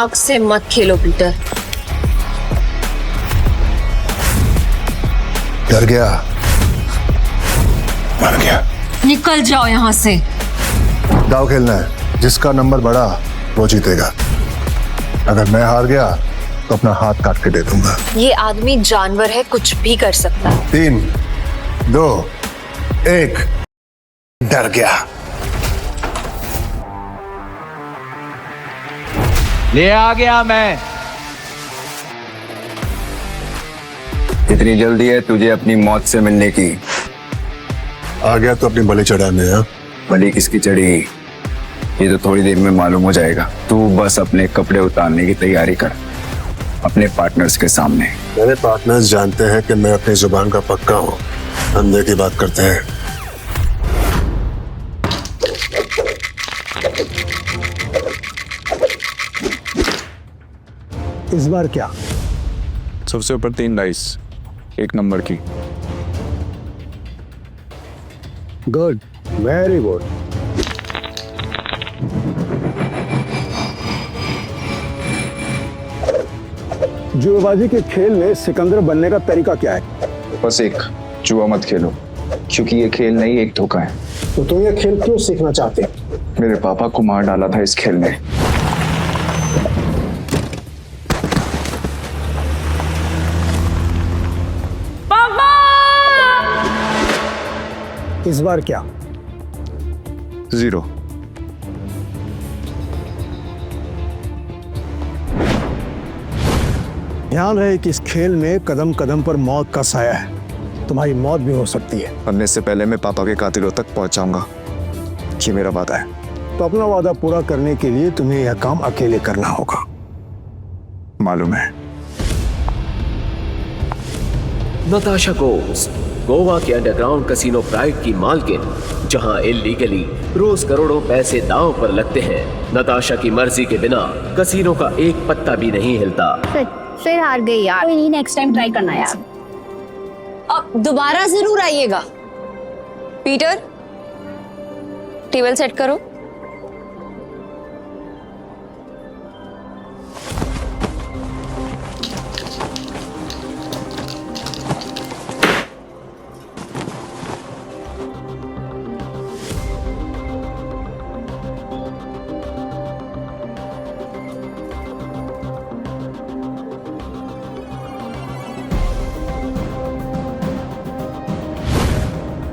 दिमाग से मत खेलो पीटर। डर गया, मर गया। निकल जाओ यहाँ से। दाव खेलना है, जिसका नंबर बढ़ा वो जीतेगा। अगर मैं हार गया तो अपना हाथ काट के दे दूंगा। ये आदमी जानवर है, कुछ भी कर सकता है। 3, 2, 1, डर गया। ले आ गया मैं। इतनी जल्दी है तुझे अपनी मौत से मिलने की? आ गया तो अपनी बलि चढ़ाने। हाँ, बलि किसकी चढ़ी ये तो थोड़ी देर में मालूम हो जाएगा। तू बस अपने कपड़े उतारने की तैयारी कर अपने पार्टनर्स के सामने। मेरे पार्टनर्स जानते हैं कि मैं अपनी जुबान का पक्का हूँ। अंधे की बात करते हैं। इस बार क्या? सबसे ऊपर 3 डाइस, 1 नंबर की। Good, very good. जुएबाजी के खेल में सिकंदर बनने का तरीका क्या है? बस एक जुआ मत खेलो, क्योंकि ये खेल नहीं एक धोखा है। तो तुम ये खेल क्यों सीखना चाहते हो? मेरे पापा को मार डाला था इस खेल में। इस बार क्या? 0। ध्यान रहे कि इस खेल में कदम कदम पर मौत का साया है। तुम्हारी मौत भी हो सकती है। मरने से पहले मैं पापा के कातिलों तक पहुंच जाऊंगा, ये मेरा वादा है। तो अपना वादा पूरा करने के लिए तुम्हें यह काम अकेले करना होगा। मालूम है। नताशा गोवा के अंडरग्राउंड कसिनो प्राइड की मालकिन, जहां इल्लीगली रोज करोड़ों पैसे दांव पर लगते हैं। नताशा की मर्जी के बिना कसिनो का एक पत्ता भी नहीं हिलता। फिर हार गई यार। कोई नहीं, नेक्स्ट टाइम ट्राई करना यार। अब दोबारा जरूर आइएगा। पीटर, टेबल सेट करो।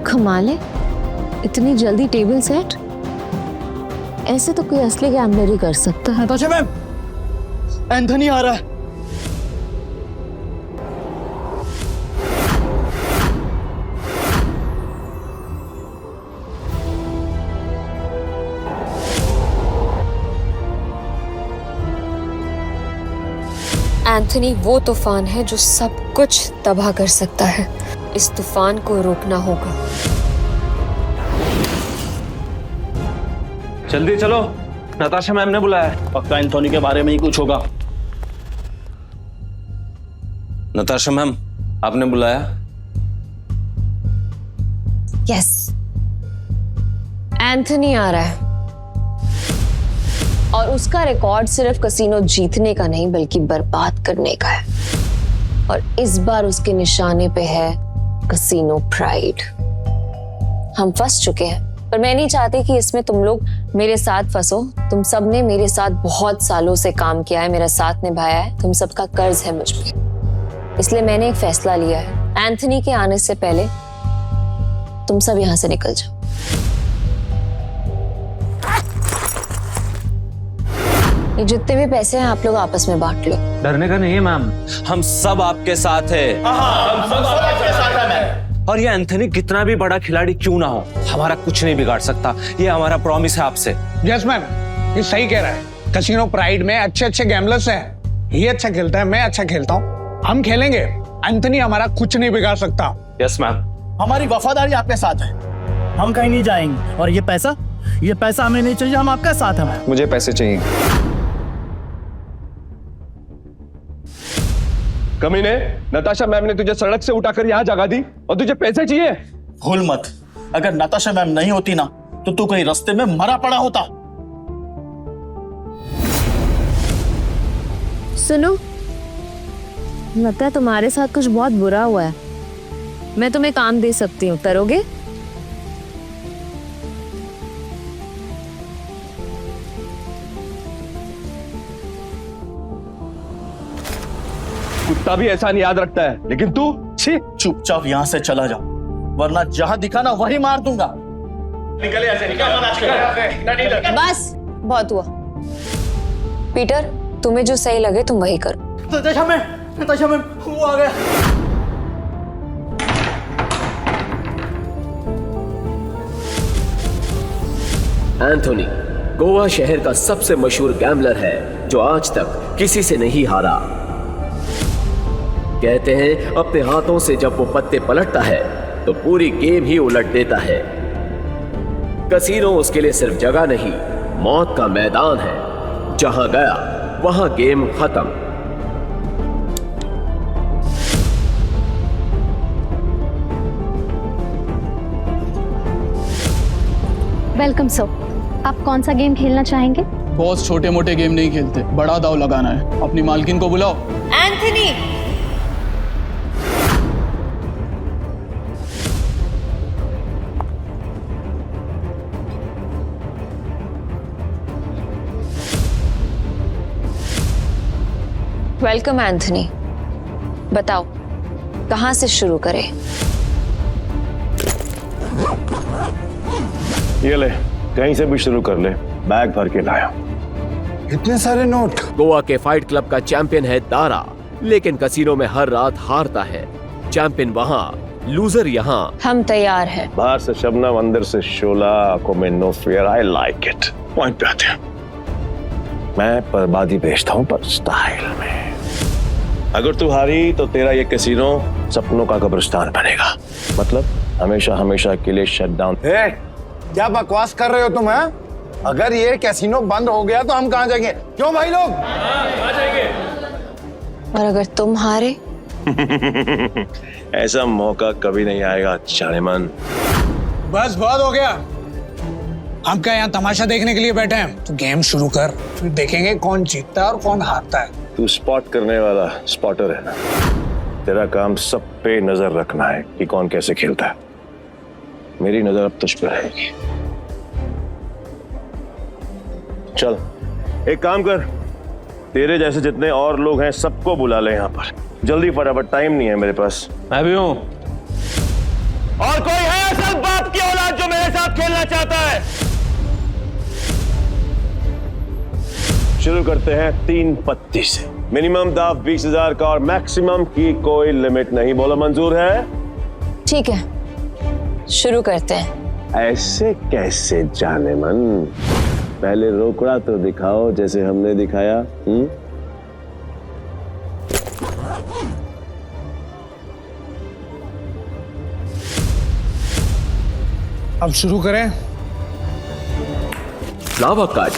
कमाल है, इतनी जल्दी टेबल सेट। ऐसे तो कोई असली गैम्बलर ही कर सकता है। नताशा मैम, एंथनी आ रहा है। एंथनी वो तूफान है जो सब कुछ तबाह कर सकता है। इस तूफान को रोकना होगा। जल्दी चलो, नताशा मैम ने बुलाया है। पक्का एंथोनी के बारे में ही कुछ होगा। नताशा मैम, आपने बुलाया? यस, एंथनी आ रहा है और उसका रिकॉर्ड सिर्फ कसिनो जीतने का नहीं बल्कि बर्बाद करने का है। और इस बार उसके निशाने पे है कसिनो प्राइड। हम फंस चुके हैं, पर मैं नहीं चाहती कि इसमें तुम लोग मेरे साथ फंसो। तुम सब ने मेरे साथ बहुत सालों से काम किया है, मेरा साथ निभाया है। तुम सबका कर्ज है मुझ पे। इसलिए मैंने एक फैसला लिया है, एंथनी के आने से पहले तुम सब यहां से निकल जाओ। ये जितने भी पैसे हैं आप लोग आपस में बांट लो। डरने का नहीं है मैम, हम सब आपके साथ हैं। और ये एंथनी कितना भी बड़ा खिलाड़ी क्यों ना हो, हमारा कुछ नहीं बिगाड़ सकता। ये हमारा प्रॉमिस है आपसे। यस मैम, ये सही कह रहा है। कसिनो प्राइड में अच्छे अच्छे गैम्बलर्स हैं। ये अच्छा खेलता है, मैं अच्छा खेलता हूँ। हम खेलेंगे, एंथनी हमारा कुछ नहीं बिगाड़ सकता। Yes ma'am. हमारी वफादारी आपके साथ है, हम कहीं नहीं जाएंगे। और ये पैसा हमें नहीं चाहिए, हम आपके साथ हैं। मुझे पैसे चाहिए। कमीने, नताशा मैम ने तुझे सड़क से उठाकर यहाँ जगा दी और तुझे पैसे चाहिए? भूल मत, अगर नताशा मैम नहीं होती ना तो तू कहीं रास्ते में मरा पड़ा होता। सुनो, लगता है तुम्हारे साथ कुछ बहुत बुरा हुआ है। मैं तुम्हें काम दे सकती हूँ, करोगे? कुत्ता भी एहसान याद रखता है, लेकिन तू छी। चुपचाप यहाँ से चला जाओ, वरना जहाँ दिखा ना वही मार दूंगा। बस बहुत हुआ। पीटर, तुम्हें जो सही लगे तुम वही करो। नताशा मैम, वो आ गया। एंथोनी गोवा शहर का सबसे मशहूर गैम्बलर है जो आज तक किसी से नहीं हारा। कहते हैं अपने हाथों से जब वो पत्ते पलटता है तो पूरी गेम ही उलट देता है। कसीनो उसके लिए सिर्फ जगह नहीं, मौत का मैदान है। जहां गया वहां गेम खत्म। वेलकम सर, आप कौन सा गेम खेलना चाहेंगे? बॉस छोटे मोटे गेम नहीं खेलते, बड़ा दाव लगाना है। अपनी मालकिन को बुलाओ। Anthony, welcome Anthony. बताओ कहां से शुरू करें? ये ले, कहीं से भी शुरू कर ले, बैग भर के लाया। इतने सारे नोट। गोवा के फाइट क्लब का चैंपियन है दारा, लेकिन कसीनो में हर रात हारता है। चैंपियन वहां, लूजर यहाँ। हम तैयार हैं। बाहर से शबनम, अंदर से शोला, आंखों में no fear. I like it. Point पे आते हैं। मैं बर्बादी बेचता हूँ पर स्टाइल में। अगर तू हारी तो तेरा ये कैसीनो सपनों का कब्रिस्तान बनेगा। मतलब हमेशा हमेशा के लिए शट डाउन। क्या बकवास कर रहे हो तुम? हैं? अगर ये कैसीनो बंद हो गया तो हम कहाँ जाएंगे? क्यों भाई लोग? और अगर तुम हारे? ऐसा मौका कभी नहीं आएगा जानेमन। बस बहुत हो गया। हम क्या यहाँ तमाशा देखने के लिए बैठे हैं? तो गेम शुरू कर, फिर देखेंगे कौन जीतता है और कौन हारता है। तू स्पॉट करने वाला स्पॉटर है ना? तेरा काम सब पे नजर रखना है कि कौन कैसे खेलता है। मेरी नजर अब तुझ पे रहेगी। चल एक काम कर, तेरे जैसे जितने और लोग हैं सबको बुला ले यहाँ पर जल्दी, फटाफट, टाइम नहीं है मेरे पास। मैं भी हूं। और कोई है असल बाप की औलाद जो मेरे साथ खेलना चाहता है? शुरू करते हैं 3 पत्ती से। मिनिमम दाव 20,000 का और मैक्सिमम की कोई लिमिट नहीं। बोलो मंजूर है? ठीक है, शुरू करते हैं। ऐसे कैसे जानेमन? पहले रोकड़ा तो दिखाओ जैसे हमने दिखाया। अब शुरू करें। लावा कट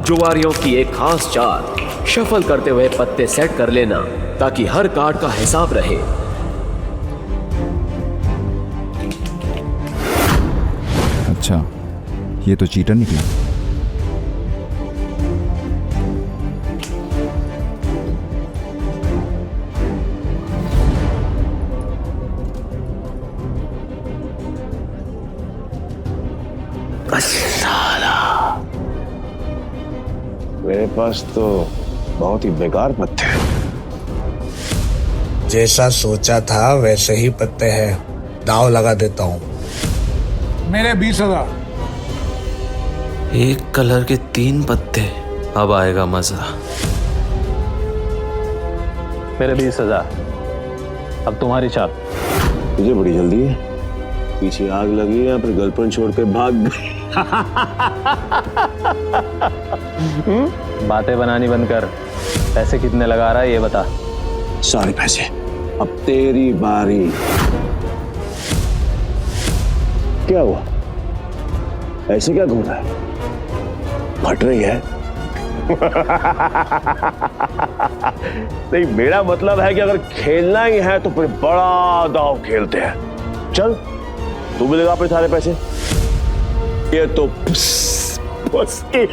जुआरियों की एक खास चाल, शफल करते हुए पत्ते सेट कर लेना ताकि हर कार्ड का हिसाब रहे। अच्छा, ये तो चीटर निकला। मेरे पास तो बहुत ही बेकार पत्ते हैं। जैसा सोचा था वैसे ही पत्ते हैं। दाव लगा देता हूँ। मेरे 20,000। एक कलर के 3 पत्ते, अब आएगा मजा। मेरे 20,000। अब तुम्हारी चाल। तुझे बड़ी जल्दी है, पीछे आग लगी या फिर गर्लफ्रेंड छोड़ के भाग गई? बातें बनानी बंद कर। पैसे कितने लगा रहा है ये बता। सारे पैसे। अब तेरी बारी। क्या हुआ? ऐसे क्या घूम रहा है? फट रही है? नहीं, मेरा मतलब है कि अगर खेलना ही है तो फिर बड़ा दांव खेलते हैं। चल, तू भी लगा अपने सारे पैसे। ये तो उसकी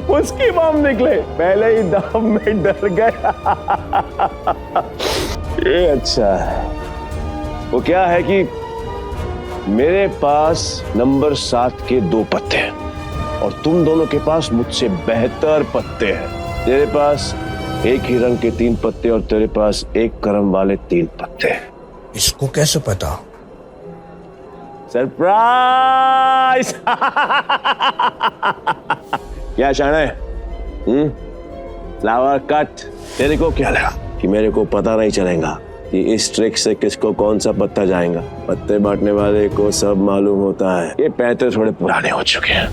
उसकी बम निकले, पहले ही दम में डर गया। ये अच्छा है। वो क्या है कि मेरे पास नंबर 7 के 2 पत्ते हैं और तुम दोनों के पास मुझसे बेहतर पत्ते हैं। तेरे पास एक ही रंग के 3 पत्ते और तेरे पास एक क्रम वाले 3 पत्ते। इसको कैसे पता? सरप्राइज! क्या शाना है? Flower cut. तेरे को क्या लगा कि मेरे को पता नहीं चलेगा कि इस ट्रिक से किसको कौन सा पत्ता जाएगा? पत्ते बांटने वाले को सब मालूम होता है। ये पैसे थोड़े पुराने हो चुके हैं,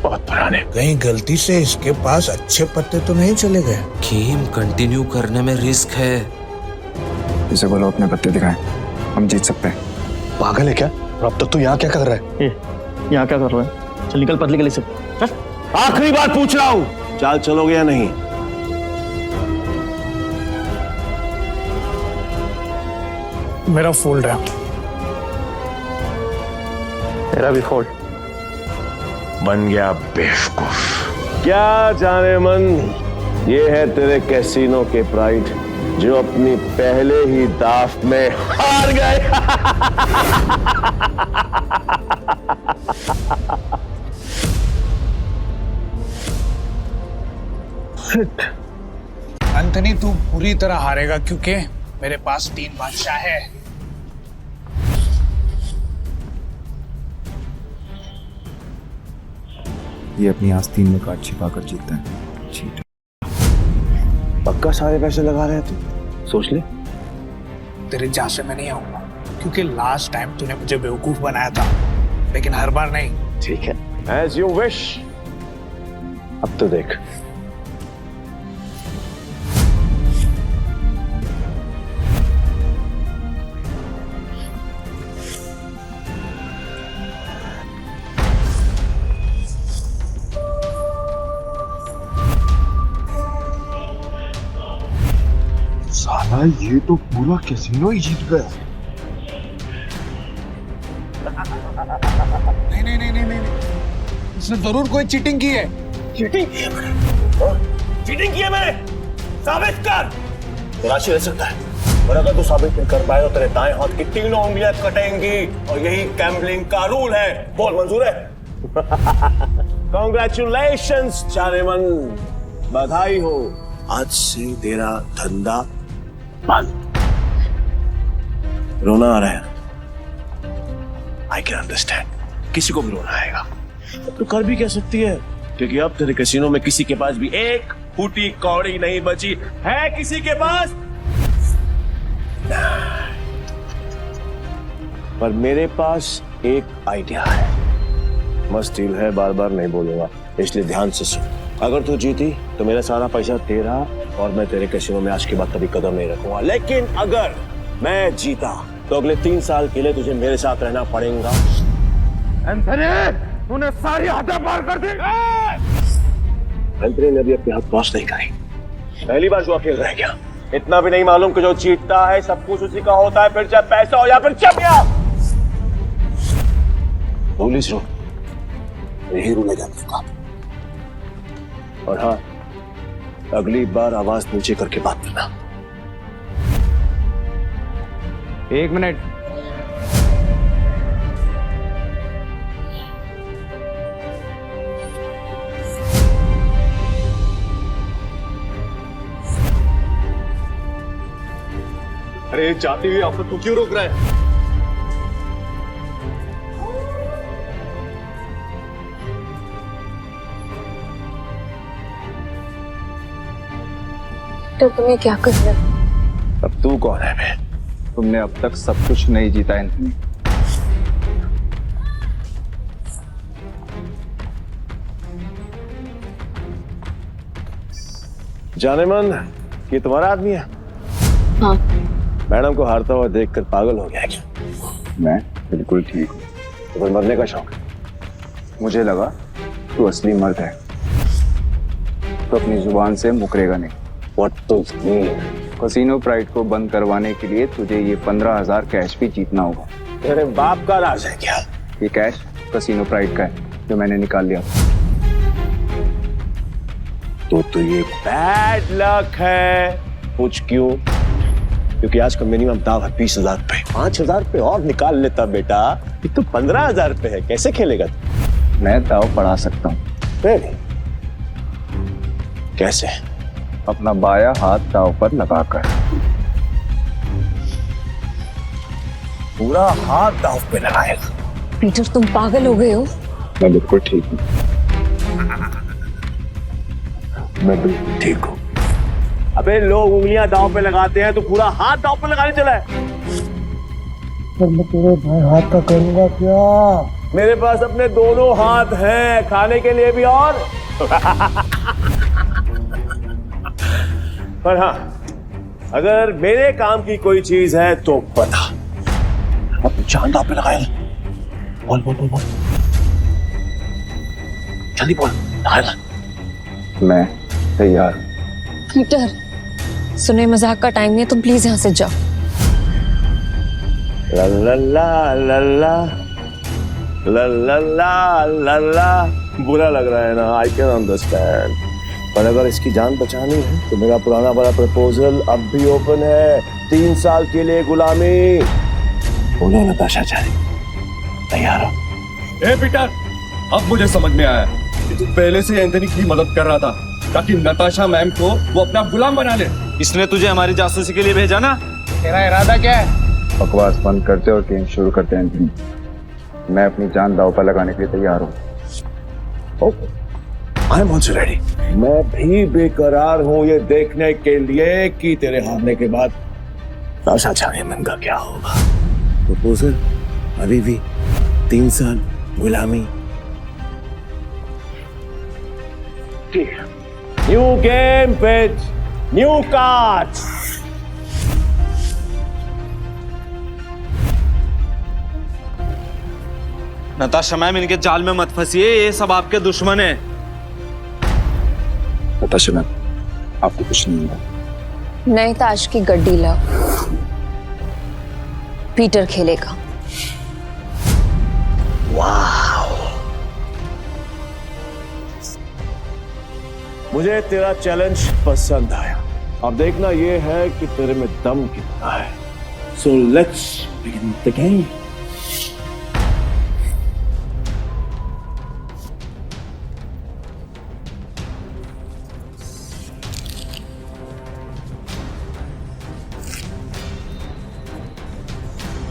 बहुत पुराने। कहीं गलती से इसके पास अच्छे पत्ते तो नहीं चले गए? गेम कंटिन्यू करने में रिस्क है। इसे बोलो अपने पत्ते दिखाएं, हम जीत सकते हैं। पागल है क्या? और अब तक तू यहाँ क्या कर रहा है? यहाँ क्या कर रहा है? चल निकल पतली गली से। आखिरी बार पूछ रहा हूँ, चाल चलोगे या नहीं? मेरा फोल्ड है। तेरा भी फोल्ड। बन गया बेवकूफ। क्या जाने मन, ये है तेरे कैसीनो के प्राइड जो अपनी पहले ही दाव में हार गए। एंथनी, तू पूरी तरह हारेगा क्योंकि मेरे पास 3 बादशाह है। ये अपनी आस्तीन में काट छिपाकर जीतता है। चीट। पक्का सारे पैसे लगा रहे हैं तू? सोच ले। तेरे जहाँ से मैं नहीं आऊंगा क्योंकि लास्ट टाइम तूने मुझे बेवकूफ बनाया था, लेकिन हर बार नहीं। ठीक है, एज यू विश। अब तो देख। साला ये तो पूरा कैसीनो ही जीत गया। नहीं नहीं नहीं नहीं नहीं, इसने जरूर कोई चीटिंग की है। चीटिंग की है मैंने? चीटिंग की है मैंने? साबित कर। तलाशी रह सकता है, और अगर तू साबित नहीं कर पाए तो तेरे दाएं हाथ की 3 उंगलियां कटेंगी, और यही गैम्बलिंग का रूल है। बोल, मंजूर है? कांग्रेचुलेशंस चारेमन, बधाई हो। आज से तेरा धंधा बंद। रोना आ रहा है, आई कैन अंडरस्टैंड। किसी को भी रोना आएगा, तो कर भी कह सकती है, क्योंकि अब तेरे कैसीनो में किसी के पास भी एक फूटी कौड़ी नहीं बची है। किसी के पास? पर मेरे पास एक आइडिया है। मस्त डील है, बार बार नहीं बोलूंगा, इसलिए ध्यान से सुन। अगर तू जीती तो मेरा सारा पैसा तेरा, और मैं तेरे कैसीनो में आज के बाद कभी कदम नहीं रखूंगा। लेकिन अगर मैं जीता तो अगले 3 साल के लिए तुझे मेरे साथ रहना पड़ेगा। एंथनी, तूने सारी हदें पार कर दी। एंथनी ने अभी अपने हाथ वॉश नहीं करी। पहली बार जुआ खेल रहा है क्या? इतना भी नहीं मालूम कि जो जीतता है सब कुछ उसी का होता है, फिर चाहे पैसा हो या फिर चमिया। पुलिस रो, यही रूल है गैम्बलिंग का। और हाँ, अगली बार आवाज नीचे करके बात करना। 1 मिनट। अरे जाती हुई आप तू क्यों रोक रहा है? तो तुम्हें क्या कर रहे हो? अब तू कौन है बे? तुमने अब तक सब कुछ नहीं जीता एंथनी। जाने मन, ये तुम्हारा आदमी है? हाँ। मैडम को हारता हुआ देखकर पागल हो गया क्या? मैं बिल्कुल ठीक हूँ। तो फिर मरने का शौक? मुझे लगा तू असली मर्द है तो अपनी जुबान से मुकरेगा नहीं। What to mean? Casino pride को बंद करवाने के लिए तुझे ये 15,000 कैश भी जीतना होगा। तेरे बाप का राज है क्या? ये कैश कैसीनो प्राइड का है जो मैंने निकाल लिया। तो ये बैड लक है। पूछ क्यों? क्योंकि आज का मिनिमम दाव है 20,000 पे। 5,000 पे और निकाल लेता बेटा, ये तो 15,000 पे है। कैसे खेलेगा तू? मैं दाव बढ़ा सकता हूँ। Really? कैसे? अपना बाया हाथ दाव पर लगाकर। पूरा हाथ दाव पे लगाएगा? पीटर तुम पागल हो गए हो? मैं बिल्कुल ठीक हूँ। मैं बिल्कुल ठीक हूँ। अबे लोग उंगलियां दांव पे लगाते हैं, तो पूरा हाथ दांव पे लगाने चला है। पर मैं तेरे भाई हाथ का करूंगा क्या? मेरे पास अपने दोनों हाथ हैं, खाने के लिए भी और पर हाँ, अगर मेरे काम की कोई चीज है तो बता। अब जान दांव पे लगाएगा। बोल बोल बोल बोल, जल्दी बोल। लगाएगा? मैं तैयार हूँ। पीटर सुने, मजाक का टाइम नहीं है, तुम प्लीज यहाँ से जाओ। ला ला ला ला ला ला ला ला ला ला। बुरा लग रहा है ना, आई कैन अंडरस्टैंड, पर अगर इसकी जान बचानी है तो मेरा पुराना वाला प्रपोजल अब भी ओपन है। 3 साल के लिए गुलामी। बोलो नताशा चाहे, तैयार हो? ए पीटर, अब मुझे समझ में आया कि तू पहले से एंथनी की मदद कर रहा था ताकि नताशा मैम को वो अपना गुलाम बना ले। इसने तुझे हमारी जासूसी के लिए भेजा ना? तेरा इरादा क्या है? बकवास बंद करते और गेम शुरू करते हैं एंथनी। मैं अपनी जान दाव पर लगाने के लिए तैयार हूँ। I am also ready. मैं भी बेकरार हूँ ये देखने के लिए कि तेरे हारने के बाद नताशा चाइनीमैन का क्या होगा। प्रपोजल अभी भी 3 साल गुलामी। ठीक है, new game pitch, new cards. Natasha ma'am, इनके जाल में मत फंसिए, ये सब आपके दुश्मन हैं। नताशा मैम, आपको कुछ नहीं होगा। नए ताश की गड्डी लाओ, पीटर खेलेगा। वाह, मुझे तेरा चैलेंज पसंद आया। अब देखना ये है कि तेरे में दम कितना है। So let's begin the game.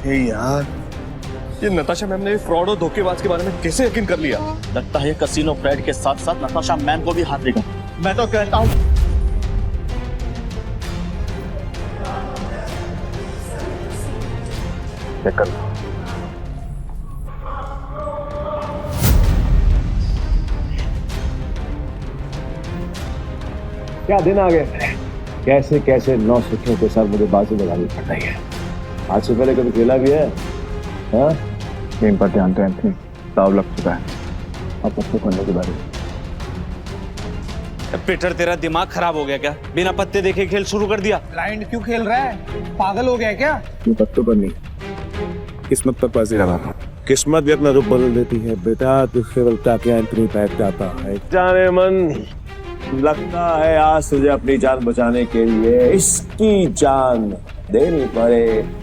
यार, ये नताशा मैम ने फ्रॉड और धोखेबाज के बारे में कैसे यकीन कर लिया? लगता है कसीनो फ्रेड के साथ साथ नताशा मैम को भी हाथ देगा। मैं तो कहता हूँ क्या दिन आ गए। कैसे कैसे 9 सिक्कों के साथ मुझे बाजी लगानी पड़ रही है। आज से पहले कभी खेला भी है? हाँ, गेम पर ध्यान दो एंथनी, दाव लग चुका है। अब पत्ते खोलने के बारे में। पीटर, तेरा दिमाग खराब हो गया क्या? बिना पत्ते देखे खेल शुरू कर दिया। ब्लाइंड क्यों खेल रहा है? पागल हो गया क्या? ये पत्तों पर नहीं, किस्मत पर बाजी लगा रहा हूँ। किस्मत भी अपना रूप बदल देती है बेटा, तो केवल ताकि एंथनी बैठ जाता है। जाने मन, लगता है आज तुझे अपनी जान बचाने के लिए इसकी जान देनी पड़ेगी।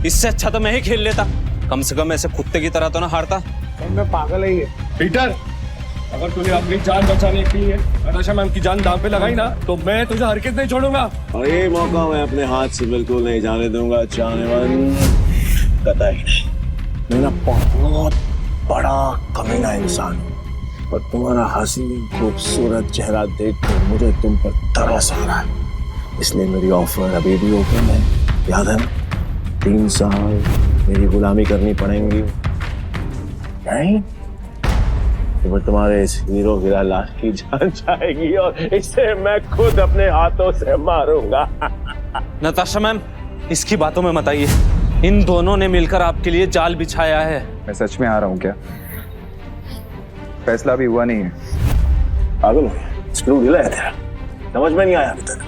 इससे अच्छा तो मैं ही खेल लेता, कम से कम ऐसे कुत्ते की तरह तो ना हारता। मैं पागल ही है। पीटर, अगर तूने अपनी जान बचाने के लिए नताशा मैम की जान दांव पे लगाई ना, तो मैं तुझे हरकत नहीं छोड़ूंगा। और ये मौका मैं अपने हाथ से बिल्कुल नहीं जाने दूंगा चानेमन, कतई नहीं। मैं ना बहुत बड़ा कमीना इंसान हूँ, और तुम्हारा हसीन खूबसूरत चेहरा देखकर मुझे तुम पर तरस आ रहा है। इसलिए मेरी ऑफर अभी भी ओपन है, याद है ना? 3 साल मेरी गुलामी करनी पड़ेंगी, नहीं तो तुम्हारे इस हीरो हीरा लाल की जान जाएगी और इसे मैं खुद अपने हाथों से मारूंगा। नताशा मैम, इसकी बातों में मत आइए। इन दोनों ने मिलकर आपके लिए जाल बिछाया है। मैं सच में आ रहा हूँ क्या? फैसला भी हुआ नहीं है। पागल हो गया, स्क्रू ढीला है तेरा, समझ में नहीं आया अभी तक।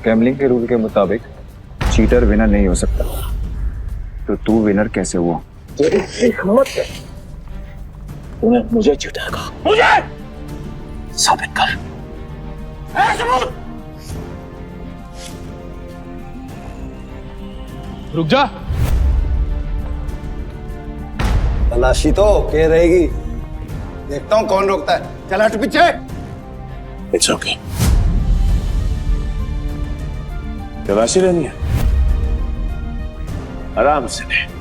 गैम्बलिंग के रूल के मुताबिक चीटर विनर नहीं हो सकता, तो तू विनर कैसे हुआ? तेरी हिम्मत है, तूने मुझे चीटर कहा, मुझे साबित कर। सबूत। रुक जा। तलाशी तो के रहेगी, देखता हूँ कौन रोकता है। चल हट पीछे। इट्स ओके, तलाशी लेनी है, आराम से ले।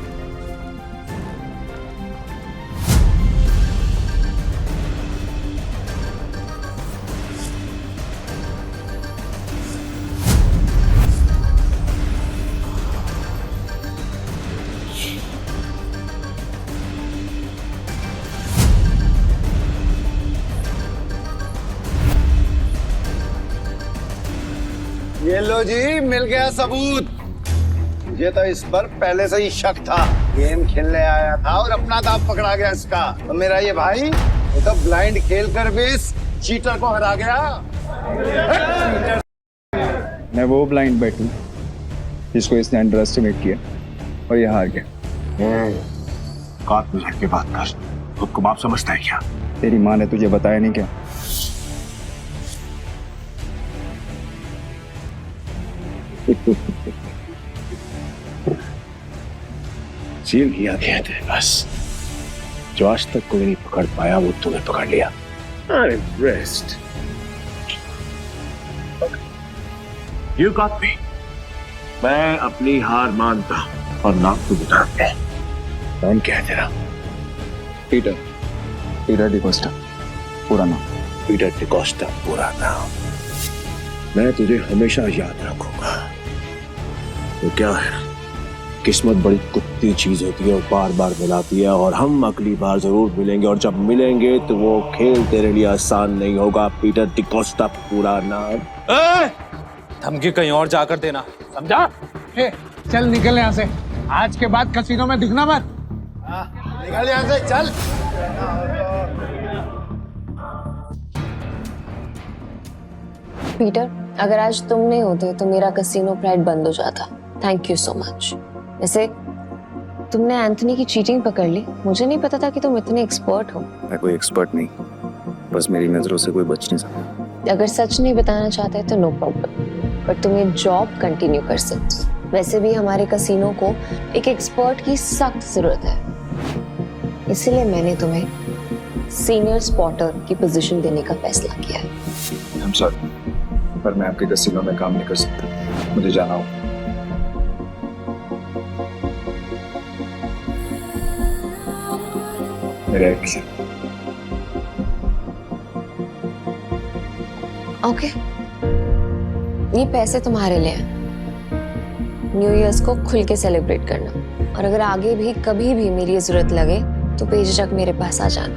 ये लो जी, मिल गया सबूत। मुझे तो इस पर पहले से ही शक था। गेम खेलने आया था और अपना दांव पकड़ा गया इसका। तो मेरा ये भाई वो तो ब्लाइंड खेल कर भी इस चीटर को हरा गया। मैं वो ब्लाइंड बैठू जिसको इसने अंडर एस्टिमेट किया और ये हार गया। कात में के बात कर, खुद को बाप समझता है क्या? तेरी माँ ने तुझे बताया नहीं क्या? सील किया गया थे बस, जो आज तक कोई नहीं पकड़ पाया वो तूने पकड़ लिया। I'm impressed. You got me. मैं अपनी हार मानता हूं और नाम तो बताते हैं। नाम क्या है तेरा? पीटर डिकोस्टा, पूरा नाम। पीटर डिकोस्टा पूरा नाम। मैं तुझे हमेशा याद रखूंगा। तो क्या है, किस्मत बड़ी कुत्ती चीज होती है, वो बार बार मिलाती है, और हम अगली बार जरूर मिलेंगे, और जब मिलेंगे तो वो खेल तेरे लिए आसान नहीं होगा। पीटर डिकोस्टा पूरा नाम। धमकी कहीं और जाकर देना, समझा? चल निकल यहाँ से, आज के बाद कसीनो में दिखना मत। निकल यहाँ से, चल। पीटर, अगर आज तुम नहीं होते तो मेरा कसीनो प्राइड बंद हो जाता। Thank you so much. वैसे तुमने एंथनी की चीटिंग पकड़ ली, मुझे नहीं पता था कि तुम इतने एक्सपर्ट हो। मैं कोई एक्सपर्ट नहीं, बस मेरी नजरों से कोई बच नहीं सकता। अगर सच नहीं बताना चाहते तो नो प्रॉब्लम, पर तुम ये जॉब कंटिन्यू कर सकते। वैसे भी हमारे कसीनो को एक एक्सपर्ट की सख्त जरूरत है, इसलिए मैंने तुम्हें सीनियर स्पॉटर की पोजीशन देने का फैसला किया है। I'm sorry, पर मैं आपके कसीनो में काम नहीं कर सकता, मुझे जाना होगा। ओके, ये पैसे तुम्हारे लिए हैं। न्यू ईयर्स को खुल के सेलिब्रेट करना, और अगर आगे भी कभी भी मेरी जरूरत लगे तो बेझिझक मेरे पास आ जाना।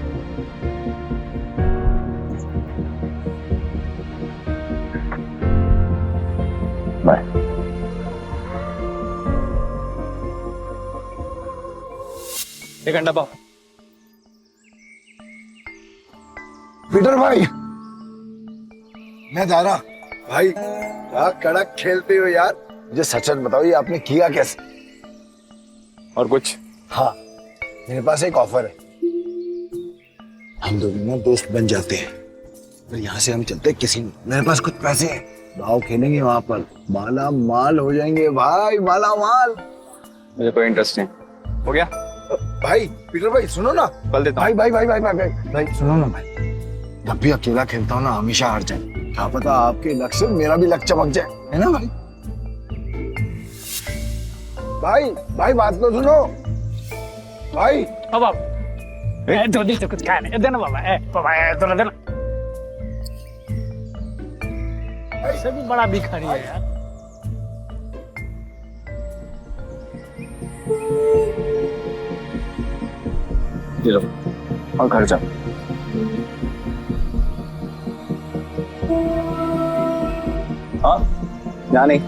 बाय। एक घंटा पाओ। पीटर भाई, मैं जा रहा। भाई क्या कड़क खेलते हो यार। मुझे सच सच बताओ, ये आपने किया कैसे? और कुछ? हाँ, मेरे पास एक ऑफर है। हम दोनों ना दोस्त बन जाते हैं, फिर यहाँ से हम चलते हैं किसी। मेरे पास कुछ पैसे हैं, दाव खेलेंगे वहां पर, माला माल हो जाएंगे भाई, माला माल। मुझे कोई इंटरेस्ट नहीं। हो गया? भाई पीटर भाई सुनो ना। कल देता भाई भाई भाई भाई भाई भाई भाई सुनो ना भाई, जब भी अकेला खेलता हूँ ना हमेशा हार जाए। क्या पता आपके लक से मेरा भी लक चमक जाए, है ना भाई? भाई भाई बात तो सुनो भाई। बाबा तो नहीं तो कुछ खा नहीं देना बाबा। बाबा तो देना, ऐसे भी बड़ा भिखारी है यार। ये लो और घर जा। हाँ, यहाँ नहीं,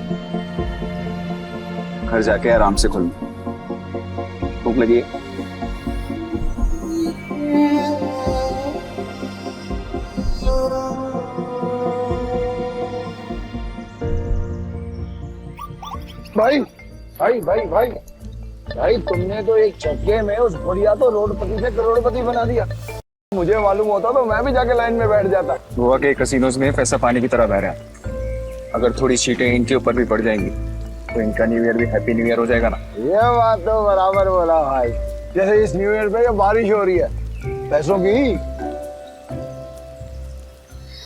घर जाके आराम से खुल। भूख लगी है? भाई भाई भाई भाई भाई तुमने तो एक चक्के में उस बुढ़िया तो रोडपति से करोड़पति बना दिया। मुझे मालूम होता तो मैं भी जाके लाइन में बैठ जाता। गोवा के कसिनोज में पैसा पानी की तरह बह रहा है। अगर थोड़ी सीटें इनके ऊपर भी पड़ जाएंगी तो इनका न्यू ईयर भी हैप्पी न्यू ईयर हो जाएगा ना। ये बात तो बराबर बोला भाई। जैसे इस न्यू ईयर पे ये बारिश हो रही है पैसों की।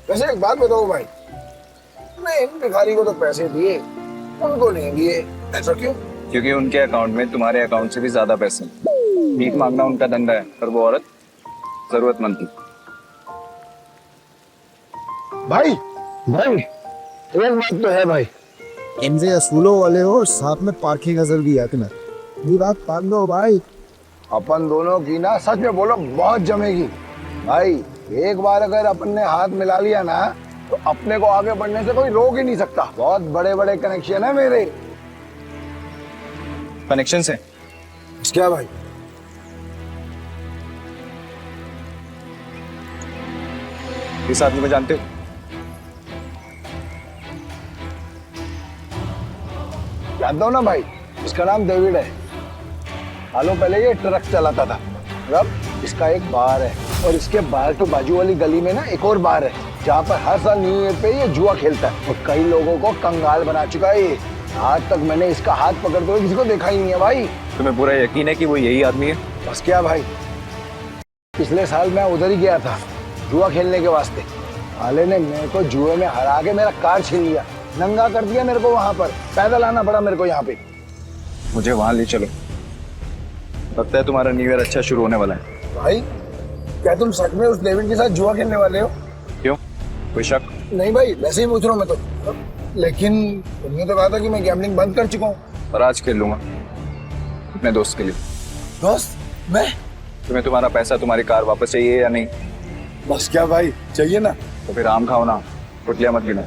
वैसे एक बात बताओ भाई, मैं इन भिखारी को तो पैसे दिए, उनको नहीं दिए, ऐसा क्यों? क्योंकि उनके अकाउंट में तुम्हारे अकाउंट से भी ज्यादा पैसे। भीख मांगना उनका धंधा है, पर वो औरत जरूरतमंद थी। भाई भाई एक बात तो है भाई, इनसे असूलों वाले हो और साथ में पार्किंग अजर भी है तुम्हें। ये बात मान लो भाई। अपन दोनों की ना सच में बोलो बहुत जमेगी भाई। एक बार अगर अपन ने हाथ मिला लिया ना तो अपने को आगे बढ़ने से कोई रोक ही नहीं सकता। बहुत बड़े बड़े कनेक्शन है मेरे। कनेक्शन से क्या भाई? इस आदमी को जानते हो? जानता हूँ ना भाई, इसका नाम डेविड है। सालों पहले ये ट्रक चलाता था। अब इसका एक बार है और इसके बाहर तो बाजू वाली गली में ना एक और बार है जहाँ पर हर साल न्यू ईयर पे ये जुआ खेलता है और कई लोगों को कंगाल बना चुका है ये। आज तक मैंने इसका हाथ पकड़ते हुए किसी को देखा ही नहीं है भाई। तुम्हें पूरा यकीन है कि वो यही आदमी है? बस क्या भाई, पिछले साल मैं उधर ही गया था जुआ खेलने के वास्ते। साले ने मेरे को जुए में हरा के मेरा कार छीन लिया, नंगा कर दिया मेरे को। वहां पर पैदल आना पड़ा मेरे को यहाँ पे। मुझे वहां ले चलो, लगता है तुम्हारा न्यू ईयर अच्छा शुरू होने वाला है। भाई क्या तुम सच में उस डेविड के साथ जुआ खेलने वाले हो? क्यों, कोई शक? नहीं भाई, वैसे ही पूछ रहा हूँ मैं तो। लेकिन तुमने तो कहा था कि मैं गैम्बलिंग बंद कर चुका हूँ। पर आज खेल लूंगा अपने दोस्त के लिए। दोस्त? मैं? तुम्हें तुम्हारा पैसा, तुम्हारी कार वापस चाहिए या नहीं? बस क्या भाई, चाहिए ना। तो फिर आम खाओ ना, कुटलियां मत गिनो।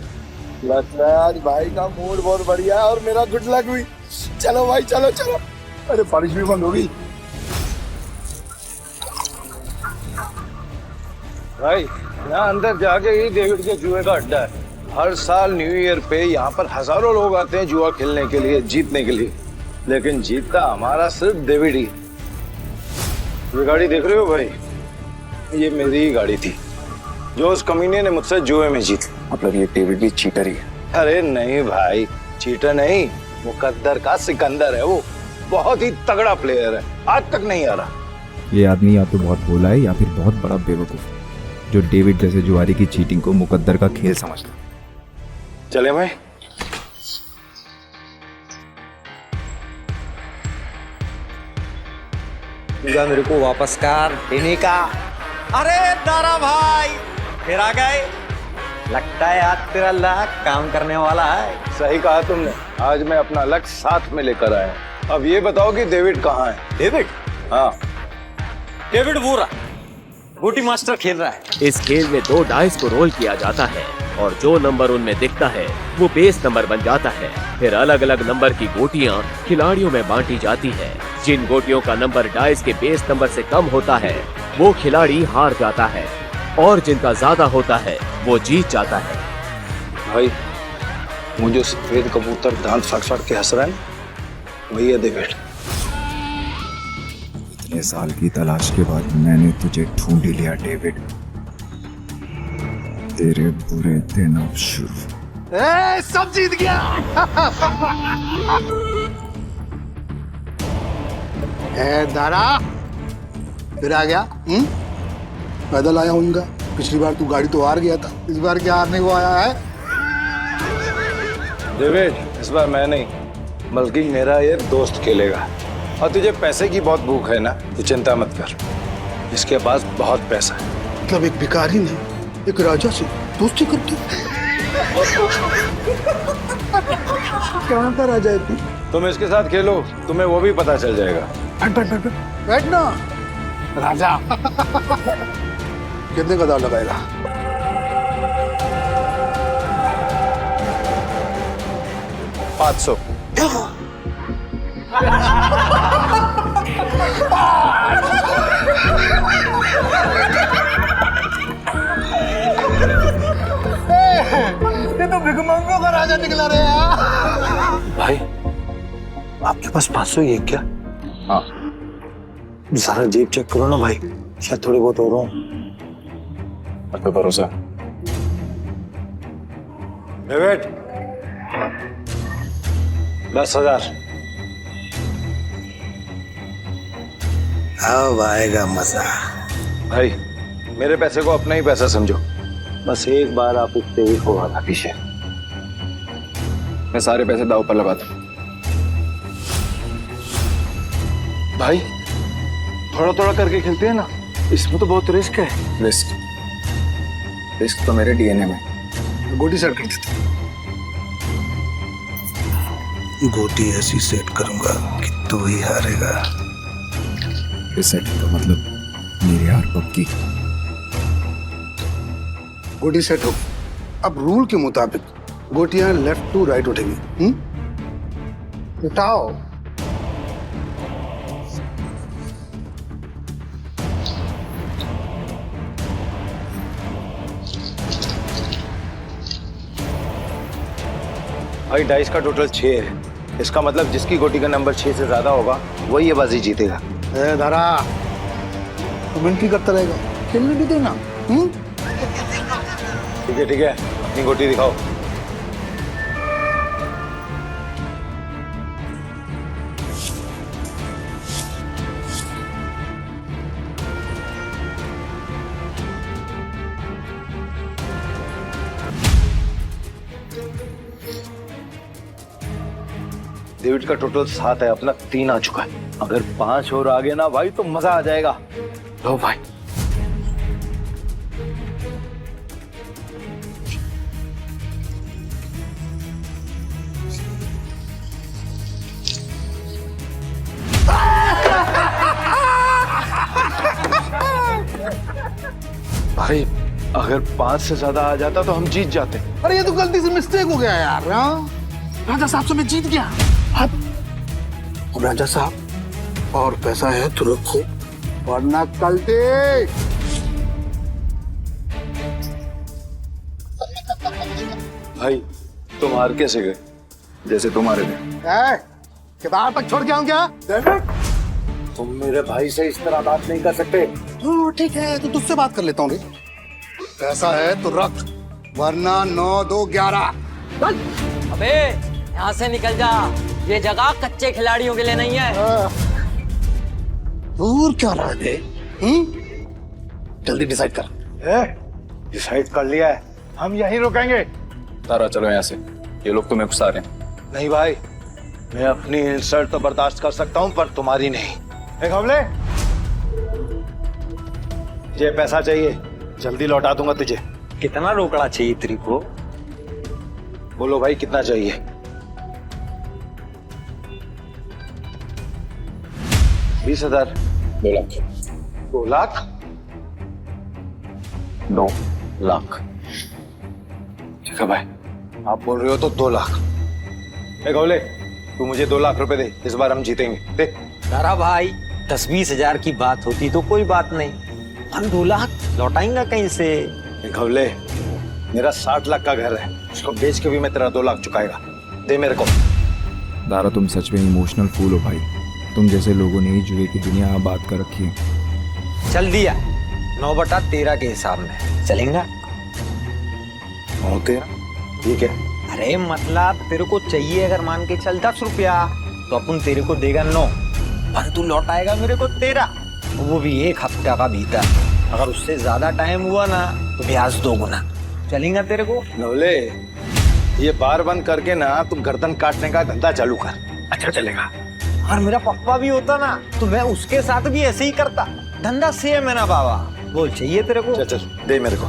लगता है आज भाई का मूड बहुत बढ़िया है और मेरा गुड लक हुई। चलो भाई चलो चलो। अरे बारिश भी बंद हो गई। भाई यहाँ अंदर जाके ही डेविड के जुए का अड्डा है। हर साल न्यू ईयर पे यहाँ पर हजारों लोग आते हैं जुआ खेलने के लिए, जीतने के लिए। लेकिन जीतता हमारा सिर्फ डेविड ही। ये गाड़ी देख रहे हो भाई, ये मेरी ही गाड़ी थी जो उस कमीने ने मुझसे जुए में जीत। मतलब ये डेविड भी चीटर ही है? अरे नहीं भाई, चीटर नहीं, मुकद्दर का सिकंदर है वो। बहुत ही तगड़ा प्लेयर है, आज तक नहीं आ रहा। ये आदमी या तो बहुत भोला है या फिर बहुत बड़ा बेवकूफ जो डेविड जैसे जुआरी की चीटिंग को मुकद्दर का खेल समझता। चले भाई। मेरे को वापस कर देने का। अरे दारा भाई फिर आ गए। लगता है आज तेरा लक काम करने वाला है। सही कहा तुमने, आज मैं अपना लक साथ में लेकर आया। अब ये बताओ कि डेविड कहाँ है? डेविड? हाँ, डेविड वो रहा, बूटी मास्टर खेल रहा है। इस खेल में 2 डाइस को रोल किया जाता है और जो नंबर उनमें दिखता है वो बेस नंबर बन जाता है। फिर अलग अलग नंबर की गोटियां खिलाड़ियों में बांटी जाती है। जिन गोटियों का नंबर डाइस के बेस नंबर से कम होता है वो खिलाड़ी हार जाता है और जिनका ज्यादा होता है वो जीत जाता है। भाई मुझे सफेद कबूतर दांत फाड़ फाड़ के हंस रहा है, वही है डेविड। इतने साल की तलाश के बाद मैंने तुझे ढूंढ लिया डेविड। तेरे बुरे दिन अब शुरू। सब जीत गया। दारा फिर आ गया। पैदल आया हूँ इनका। पिछली बार तू गाड़ी तो हार गया था, इस बार क्या हारने को आया है? डेविड इस बार मैं नहीं बल्कि मेरा ये दोस्त खेलेगा। और तुझे पैसे की बहुत भूख है ना, तो चिंता मत कर, इसके पास बहुत पैसा है। मतलब एक भिखारी ने एक राजा से दोस्ती करती। कहाँ का राजा है तू? तुम इसके साथ खेलो, तुम्हें वो भी पता चल जाएगा। बैठ ना राजा। कितने का दाव लगाएगा? 500। ये तो भिखमंगों का राजा निकला रे यार। भाई आपके पास 500 ही है क्या? हाँ। जरा जेब चेक करो ना भाई, शायद थोड़े बहुत और हो। अब तो भरोसा। डेविड, 10,000। अब आएगा मजा। भाई मेरे पैसे को अपना ही पैसा समझो, बस एक बार आप उठते ही हो आना पीछे। मैं सारे पैसे दाव पर लगाता हूँ। भाई थोड़ा थोड़ा करके खेलते हैं ना, इसमें तो बहुत रिस्क है। रिस्क तो मेरे डीएनए में। गोटी सेट कर देते, गोटी ऐसी सेट करूंगा कि तू ही हारेगा। सेट का मतलब मेरी हार पक्की। गोटी सेट हो, अब रूल के मुताबिक गोटियां लेफ्ट टू राइट उठेंगी। उठाओ। भाई डाइस का टोटल 6 है, इसका मतलब जिसकी गोटी का नंबर 6 से ज्यादा होगा वही ये बाजी जीतेगा। दारा कमेंट्री करता रहेगा, खेलने भी देना। ठीक है, अपनी गोटी दिखाओ। डेविड का टोटल 7 है, अपना 3 आ चुका है। अगर 5 और आ गया ना भाई तो मजा आ जाएगा। लो भाई। भाई अगर 5 से ज्यादा आ जाता तो हम जीत जाते। अरे ये तो गलती से मिस्टेक हो गया यार। राजा साहब से मैं जीत गया। अब राजा साहब और पैसा है तो रखो, वरना कल दे। भाई तुम हार कैसे गए? जैसे तुम्हारे थे। किताब तक छोड़ के आऊं क्या? तुम मेरे भाई से इस तरह बात नहीं कर सकते। ठीक है तो तुझसे बात कर लेता हूँ। पैसा है तो रख, वरना 9, 2, 11। अबे यहाँ से निकल जा, ये जगह कच्चे खिलाड़ियों के लिए नहीं है। दूर क्या रह गए? जल्दी डिसाइड कर। डिसाइड कर लिया है, हम यहीं रुकेंगे। तारा चलो यहाँ से, ये लोग तुम्हें गुस्सा रहे हैं। नहीं भाई, मैं अपनी इंसल्ट तो बर्दाश्त कर सकता हूँ पर तुम्हारी नहीं। घबले, ये पैसा चाहिए, जल्दी लौटा दूंगा तुझे। कितना रोकड़ा चाहिए तेरे को? बोलो भाई कितना चाहिए? 20,000। 2 लाख। 2 लाख? 2 लाख। ठीक है भाई, आप बोल रहे हो तो 2 लाख। गौले, तू मुझे 2 लाख रुपए दे, इस बार हम जीतेंगे। दे। तारा भाई 10-20 हजार की बात होती तो कोई बात नहीं, हम 2 लाख लौटाएंगा कहीं से? गौले, मेरा 60 लाख का घर है, उसको बेच के भी मैं तेरा 2 लाख चुकाएगा। दे मेरे को। दारा तुम सच में इमोशनल फूल हो भाई। तुम जैसे लोगों ने ही जुए की दुनिया आबाद कर रखी है। चल दिया, 9/13 के हिसाब में चलेगा। ठीक है। अरे मतलब तेरे को चाहिए अगर मान के चल 10 रुपया तो अपन तेरे को देगा 9, पर तू लौटाएगा मेरे को 13, वो भी 1 हफ्ते का भीतर। अगर उससे ज्यादा टाइम हुआ ना तो ब्याज 2 गुना। चलेगा तेरे को? नवले, ये बार बंद करके ना तुम गर्दन काटने का धंधा चालू कर। अच्छा चलेगा। और मेरा पप्पा भी होता ना तो मैं उसके साथ भी ऐसे ही करता। धंधा सेम है ना बाबा। बोल चाहिए तेरे को? चल दे मेरे को।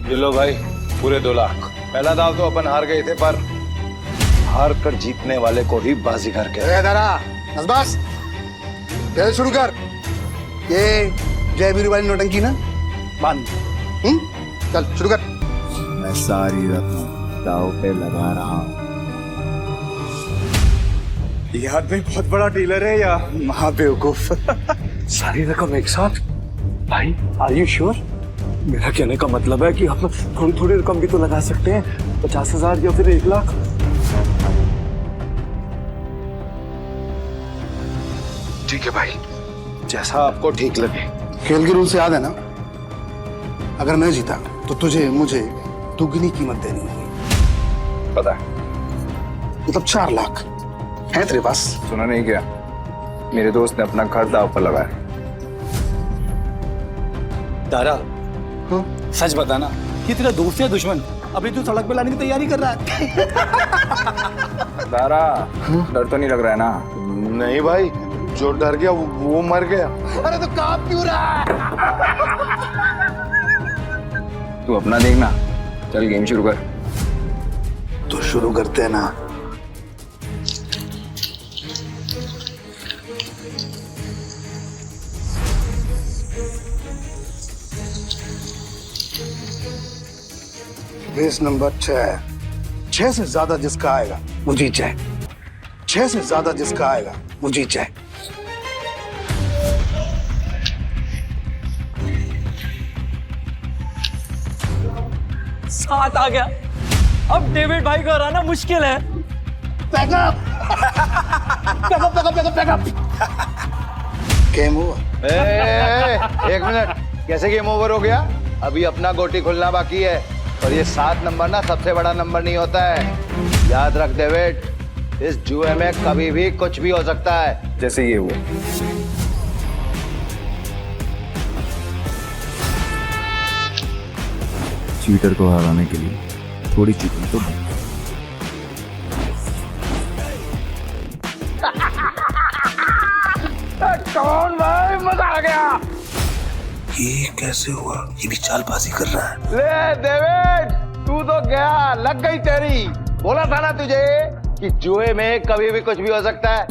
ये लो भाई, पूरे 2 लाख। पहला दाव तो अपन हार गए थे, पर हार कर जीतने वाले को ही बाजीगर कहते हैं। बस खेल शुरू कर। ये जय वीरू वाली नौटंकी ना बंद। चल शुरू कर। मैं सारी रकम दाव पे लगा रहा हूँ। ये आदमी बहुत बड़ा डीलर है या महाबेवकूफ? सारी रकम एक साथ? भाई आर यू श्योर? मेरा कहने का मतलब है कि हम थोड़ी थोड़ी रकम भी तो लगा सकते हैं, 50,000 या फिर 1 लाख। ठीक है भाई, जैसा आपको ठीक लगे। खेल के रूल से याद है ना, अगर मैं जीता तो तुझे मुझे दुगनी कीमत देनी होगी। पता है। मतलब 4 लाख है तेरे पास? सुना नहीं क्या? मेरे दोस्त ने अपना घर दांव पर लगाया। तारा, सच बताना कि तेरा दोस्त या दुश्मन अभी तू सड़क पे लाने की तैयारी कर रहा है? दारा, डर तो नहीं लग रहा है ना? नहीं भाई, जो डर गया वो मर गया। अरे तो काम क्यों रहा है? तू अपना देखना, चल गेम शुरू कर। तो शुरू करते हैं ना। बेस नंबर 6 से ज्यादा जिसका आएगा वो जीत जाए। 6 से ज्यादा जिसका आएगा वो जीत जाए। सात आ गया। अब डेविड भाई को हराना मुश्किल है। Pack up game over. एक मिनट, कैसे गेम ओवर हो गया? अभी अपना गोटी खुलना बाकी है। और ये 7 नंबर ना सबसे बड़ा नंबर नहीं होता है, याद रख डेविड। इस जुए में कभी भी कुछ भी हो सकता है, जैसे ये हुआ। चीटर को हराने के लिए थोड़ी चीटिंग तो कौन भाई, मजा आ गया। ये कैसे हुआ? ये भी चालबाजी कर रहा है। ले डेविड, तू तो गया, लग गई तेरी। बोला था ना तुझे कि जुए में कभी भी कुछ भी हो सकता है।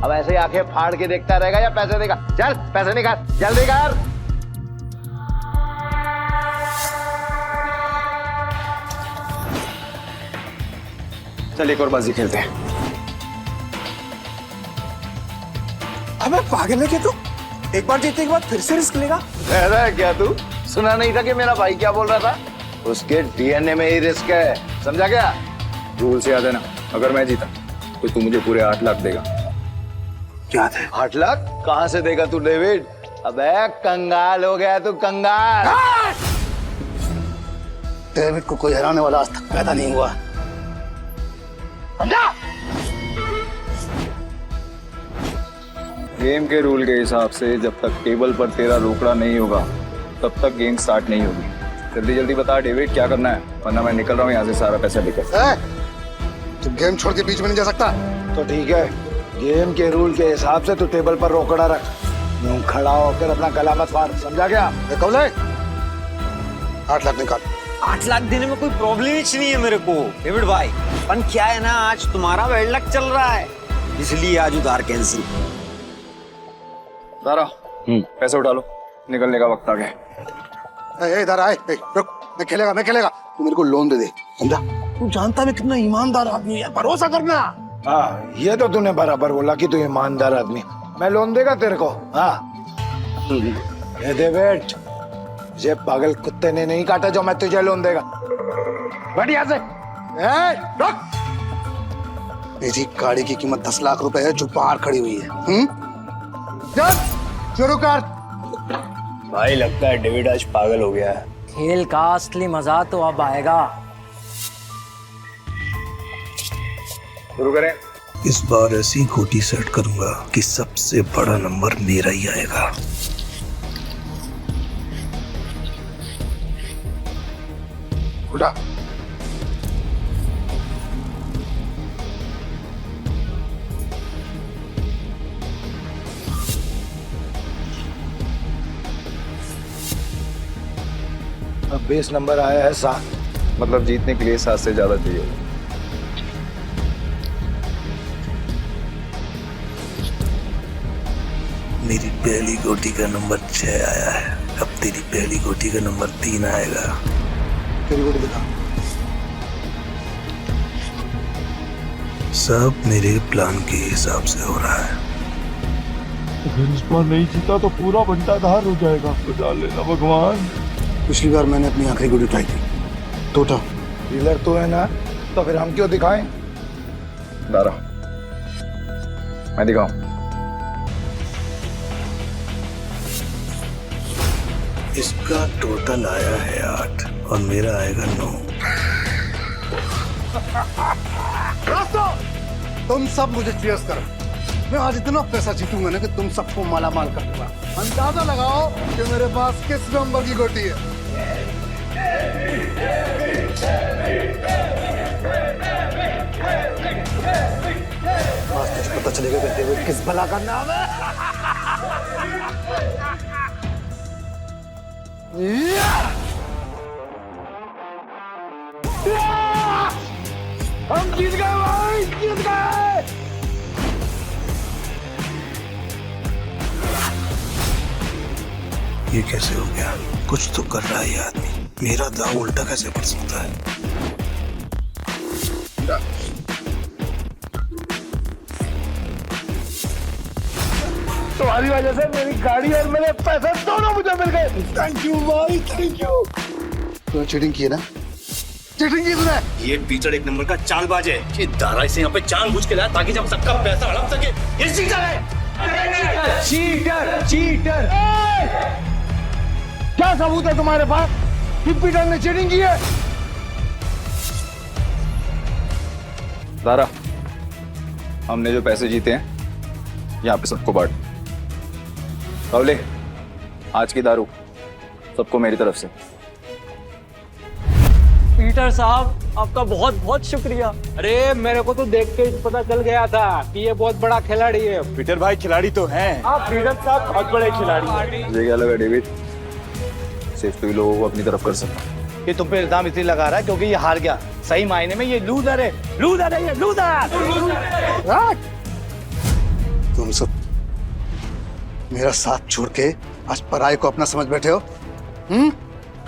अब ऐसे ही आंखें फाड़ के देखता रहेगा या पैसे देगा? चल पैसे निकाल, जल्दी कर। चल एक और बाजी खेलते हैं। अबे पागल है क्या तू? एक बार जीतने के बाद फिर से रिस्क लेगा? ऐसा है क्या तू? सुना नहीं था कि मेरा भाई क्या बोल रहा था? उसके डीएनए में ही रिस्क है, समझा क्या? रूल से याद है ना, अगर मैं जीता तो तू मुझे पूरे 8 लाख देगा। याद है। 8 लाख कहाँ से देगा तू डेविड? अबे कंगाल हो गया तू, कंगाल। डेविड को कोई हराने वाला आज तक पैदा नहीं हुआ, समझा? गेम के रूल के हिसाब से जब तक टेबल पर तेरा रोकड़ा नहीं होगा तब तक गेम स्टार्ट नहीं होगी। जल्दी जल्दी बता डेविड, क्या करना है, वरना मैं निकल रहा हूँ यहाँ से सारा पैसा लेकर। तू गेम छोड़ के बीच में नहीं जा सकता। तो ठीक है, गेम के रूल के हिसाब से तू टेबल पर रोकड़ा रख। यूं खड़ा होकर अपना गला मत फाड़, समझा क्या? कब ले 8 लाख निकाल। 8 लाख देने में कोई प्रॉब्लम ही नहीं है मेरे को डेविड भाई। पर क्या है ना, आज तुम्हारा बैड लक चल रहा है, इसलिए आज उधार कैंसिल। दारा, पैसे उठा लो, निकलने का वक्त आ गया। इधर आए, रुक, मैं खेलेगा। तू मेरे को लोन दे दे, समझा? तू जानता है मैं कितना ईमानदार आदमी है, भरोसा करना। हाँ, ये तो तूने बराबर बोला कि तू ईमानदार आदमी। मैं लोन देगा तेरे को? हाँ दे बेट, ये पागल कुत्ते ने नहीं काटा जो मैं तुझे लोन देगा। बढ़िया से रुक। मेरी गाड़ी की कीमत 10 लाख रुपए है जो बाहर खड़ी हुई है। चल शुरू कर। भाई लगता है डेविड आज पागल हो गया है। खेल का असली मजा तो अब आएगा। शुरू करें। इस बार ऐसी गोटी सेट करूंगा कि सबसे बड़ा नंबर मेरा ही आएगा। उठा। अब बेस नंबर आया है 7, मतलब जीतने के लिए 7 से ज्यादा चाहिए। मेरी पहली गोटी का नंबर 6 आया है, अब तेरी पहली गोटी का नंबर 3 आएगा। तेरी गोटी दिखा। सब मेरे प्लान के हिसाब से हो रहा है। अगर इस बार नहीं जीता तो पूरा बंटाधार हो जाएगा, बचा लेना भगवान। पिछली बार मैंने अपनी आखिरी गोटी उठाई थी, टोटा। डीलर तो है ना, तो फिर हम क्यों दिखाएं? दारा, मैं दिखाऊं? इसका टोटल आया है 8 और मेरा आएगा 9। तुम सब मुझे चीयर्स करो। मैं आज इतना पैसा जीतूंगा ना कि तुम सबको मालामाल कर दूंगा। अंदाजा लगाओ कि मेरे पास किस नंबर की गोटी है। आज तुझे पता चलेगा कि डेविड किस भला का नाम है। हम जीत गए भाई, जीत गए। ये कैसे हो गया? कुछ तो कर रहा है ये आदमी। मेरा दांव उल्टा कैसे पड़ सकता है? तुम्हारी वजह से मेरी गाड़ी और मेरे पैसे दोनों मुझे मिल गए। थैंक यू भाई, थैंक यू। तूने चीटिंग की है ना? चीटिंग की तूने? ये पीटर एक नंबर का चालबाज है। ये दारा इसे यहाँ पे जानबूझ के लाया ताकि जब सबका पैसा हड़प सके। ये चीटर है। Cheater, cheater. क्या सबूत है तुम्हारे पास कि पीटर ने चीटिंग की है? दारा, हमने जो पैसे जीते हैं यहाँ पे सबको बांट। कवले, आज की दारू सबको मेरी तरफ से। पीटर साहब, आपका बहुत बहुत शुक्रिया। अरे मेरे को तो देख के पता चल गया था कि ये बहुत बड़ा खिलाड़ी है। पीटर भाई खिलाड़ी तो हैं। आप पीटर साहब बहुत बड़े खिलाड़ी हैं। मुझे क्या लगा डेविड, सिर्फ तू ही लोगों को अपनी तरफ कर सकता। ये तुम पे इल्जाम इसलिए लगा रहा है क्योंकि ये हार गया। सही मायने में ये लूजर है। लूजर है ये, लूजर। तुम सब मेरा साथ छोड़ के आज पराये को अपना समझ बैठे हो।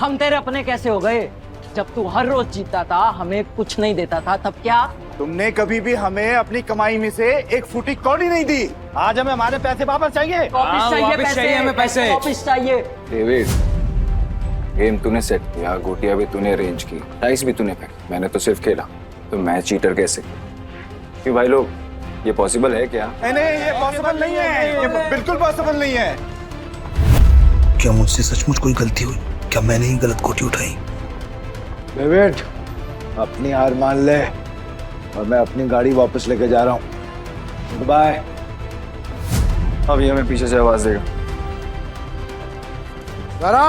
हम तेरे अपने कैसे हो गए? जब तू हर रोज जीतता था, हमें कुछ नहीं देता था, तब क्या? तुमने कभी भी हमें अपनी कमाई में से एक फुटी कौड़ी नहीं दी। आज हमें हमारे पैसे वापस चाहिए। वापस चाहिए, वापस चाहिए हमें पैसे। वापस चाहिए। डेविड, गेम तूने सेट किया, गोटियां भी तूने अरेंज की, डाइस भी तूने फेंकी, मैंने तो सिर्फ खेला। तो मैं चीटर कैसे? कि भाई लोग, ये पॉसिबल है क्या? नहीं, ये पॉसिबल नहीं है। ये बिल्कुल पॉसिबल नहीं है। क्या मुझसे सचमुच कोई गलती हुई? क्या मैंने ही गलत गोटी उठाई? डेविड, अपनी हार मान ले और मैं अपनी गाड़ी वापस लेके जा रहा हूँ। बाय। अब ये हमें पीछे से आवाज देगा। जरा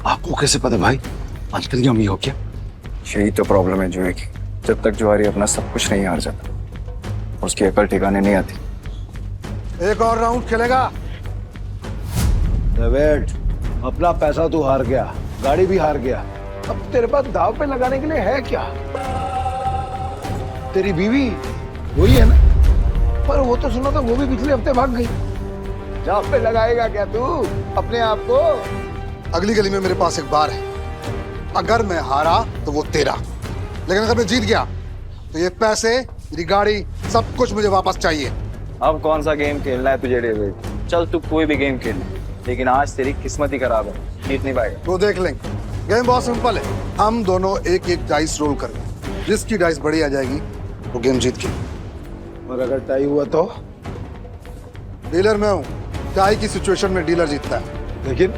आपको कैसे पता भाई? अंकल की अम्मी हो क्या? यही तो प्रॉब्लम है जुए की। जब तक जुआरी अपना सब कुछ नहीं हार जाता, उसकी अकल ठिकाने नहीं आती। एक और राउंड खेलेगा? डेविड, अपना पैसा तू हार गया, गाड़ी भी हार गया। अब तेरे पास दाव पे लगाने के लिए है क्या? तेरी बीवी वही है ना? पर वो तो सुना था वो भी पिछले हफ्ते भाग गई। दाव पे लगाएगा क्या तू अपने आप को? अगली गली में मेरे पास एक बार है। अगर मैं हारा तो वो तेरा, लेकिन अगर मैं जीत गया तो ये पैसे, मेरी गाड़ी, सब कुछ मुझे वापस चाहिए। अब कौन सा गेम खेलना है तुझे डेविड? चल तू कोई भी गेम खेल, लेकिन आज तेरी किस्मत ही खराब है, जीत नहीं पाएगा। तो देख लेंगे। गेम बहुत सिंपल है। हम दोनों एक एक डाइस रोल करेंगे। जिसकी डाइस बड़ी आ जाएगी वो गेम जीत गई। और अगर टाई हुआ तो? डीलर मैं हूँ, टाई की सिचुएशन में डीलर जीतता है। लेकिन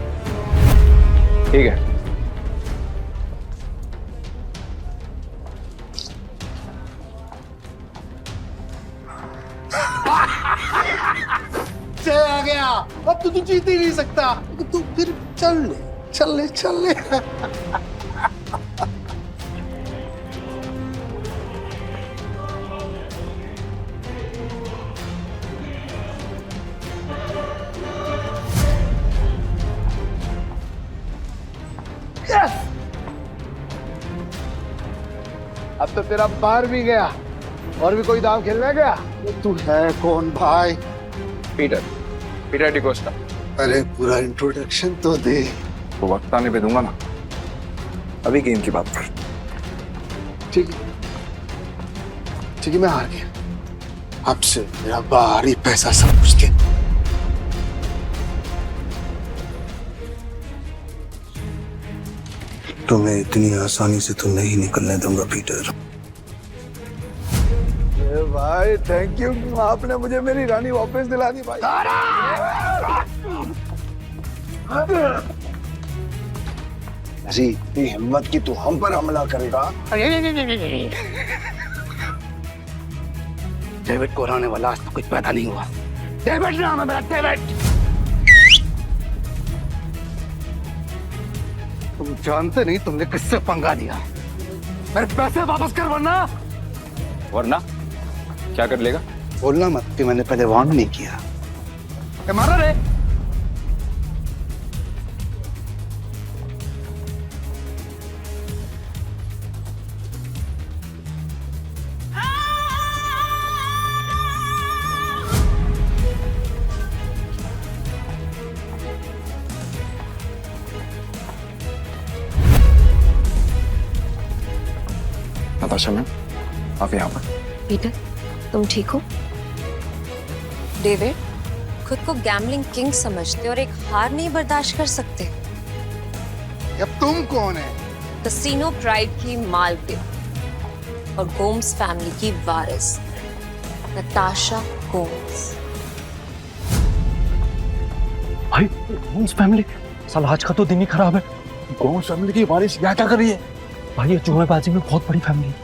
ठीक है। आ गया। अब तो तू जीत ही नहीं सकता। तू फिर चल ले, चल ले, चल ले। अब तो तेरा बाहर भी गया। और भी कोई दाव खेलने गया? तू है कौन भाई? पीटर डिकोस्टा। अरे पूरा इंट्रोडक्शन तो दे। तो वक्त आने पे दूंगा ना, अभी गेम की बात कर। ठीक है, ठीक है, मैं हार गया। अब से मेरा बाहरी पैसा सब कुछ दे। तुम्हें इतनी आसानी से तो नहीं निकलने दूंगा पीटर। भाई थैंक यू, आपने मुझे मेरी रानी वापस दिला दी भाई। ऐसी इतनी हिम्मत की तू हम पर हमला करेगा? डेविड को हराने वाला आज तो कुछ पैदा नहीं हुआ। डेविड नाम है मेरा, डेविड। तुम जानते नहीं तुमने किससे पंगा लिया। मेरे पैसे वापस कर वरना क्या कर लेगा? बोलना मत कि मैंने पहले वार्न नहीं किया। मारा रे। नताशा मैम, आप यहाँ पर। पीटर, तुम ठीक हो? डेविड, खुद को गैम्बलिंग किंग समझते और एक हार नहीं बर्दाश्त कर सकते। अब तुम कौन है? कसीनो प्राइड की मालकिन और गोम्स फैमिली की वारिस नताशा गोम्स। भाई गोम्स फैमिली, साला आज का तो दिन ही खराब है। गोम्स फैमिली की वारिस यहाँ क्या कर रही है? भाई ये जुएबाजी में बहुत बड़ी फैमिली है।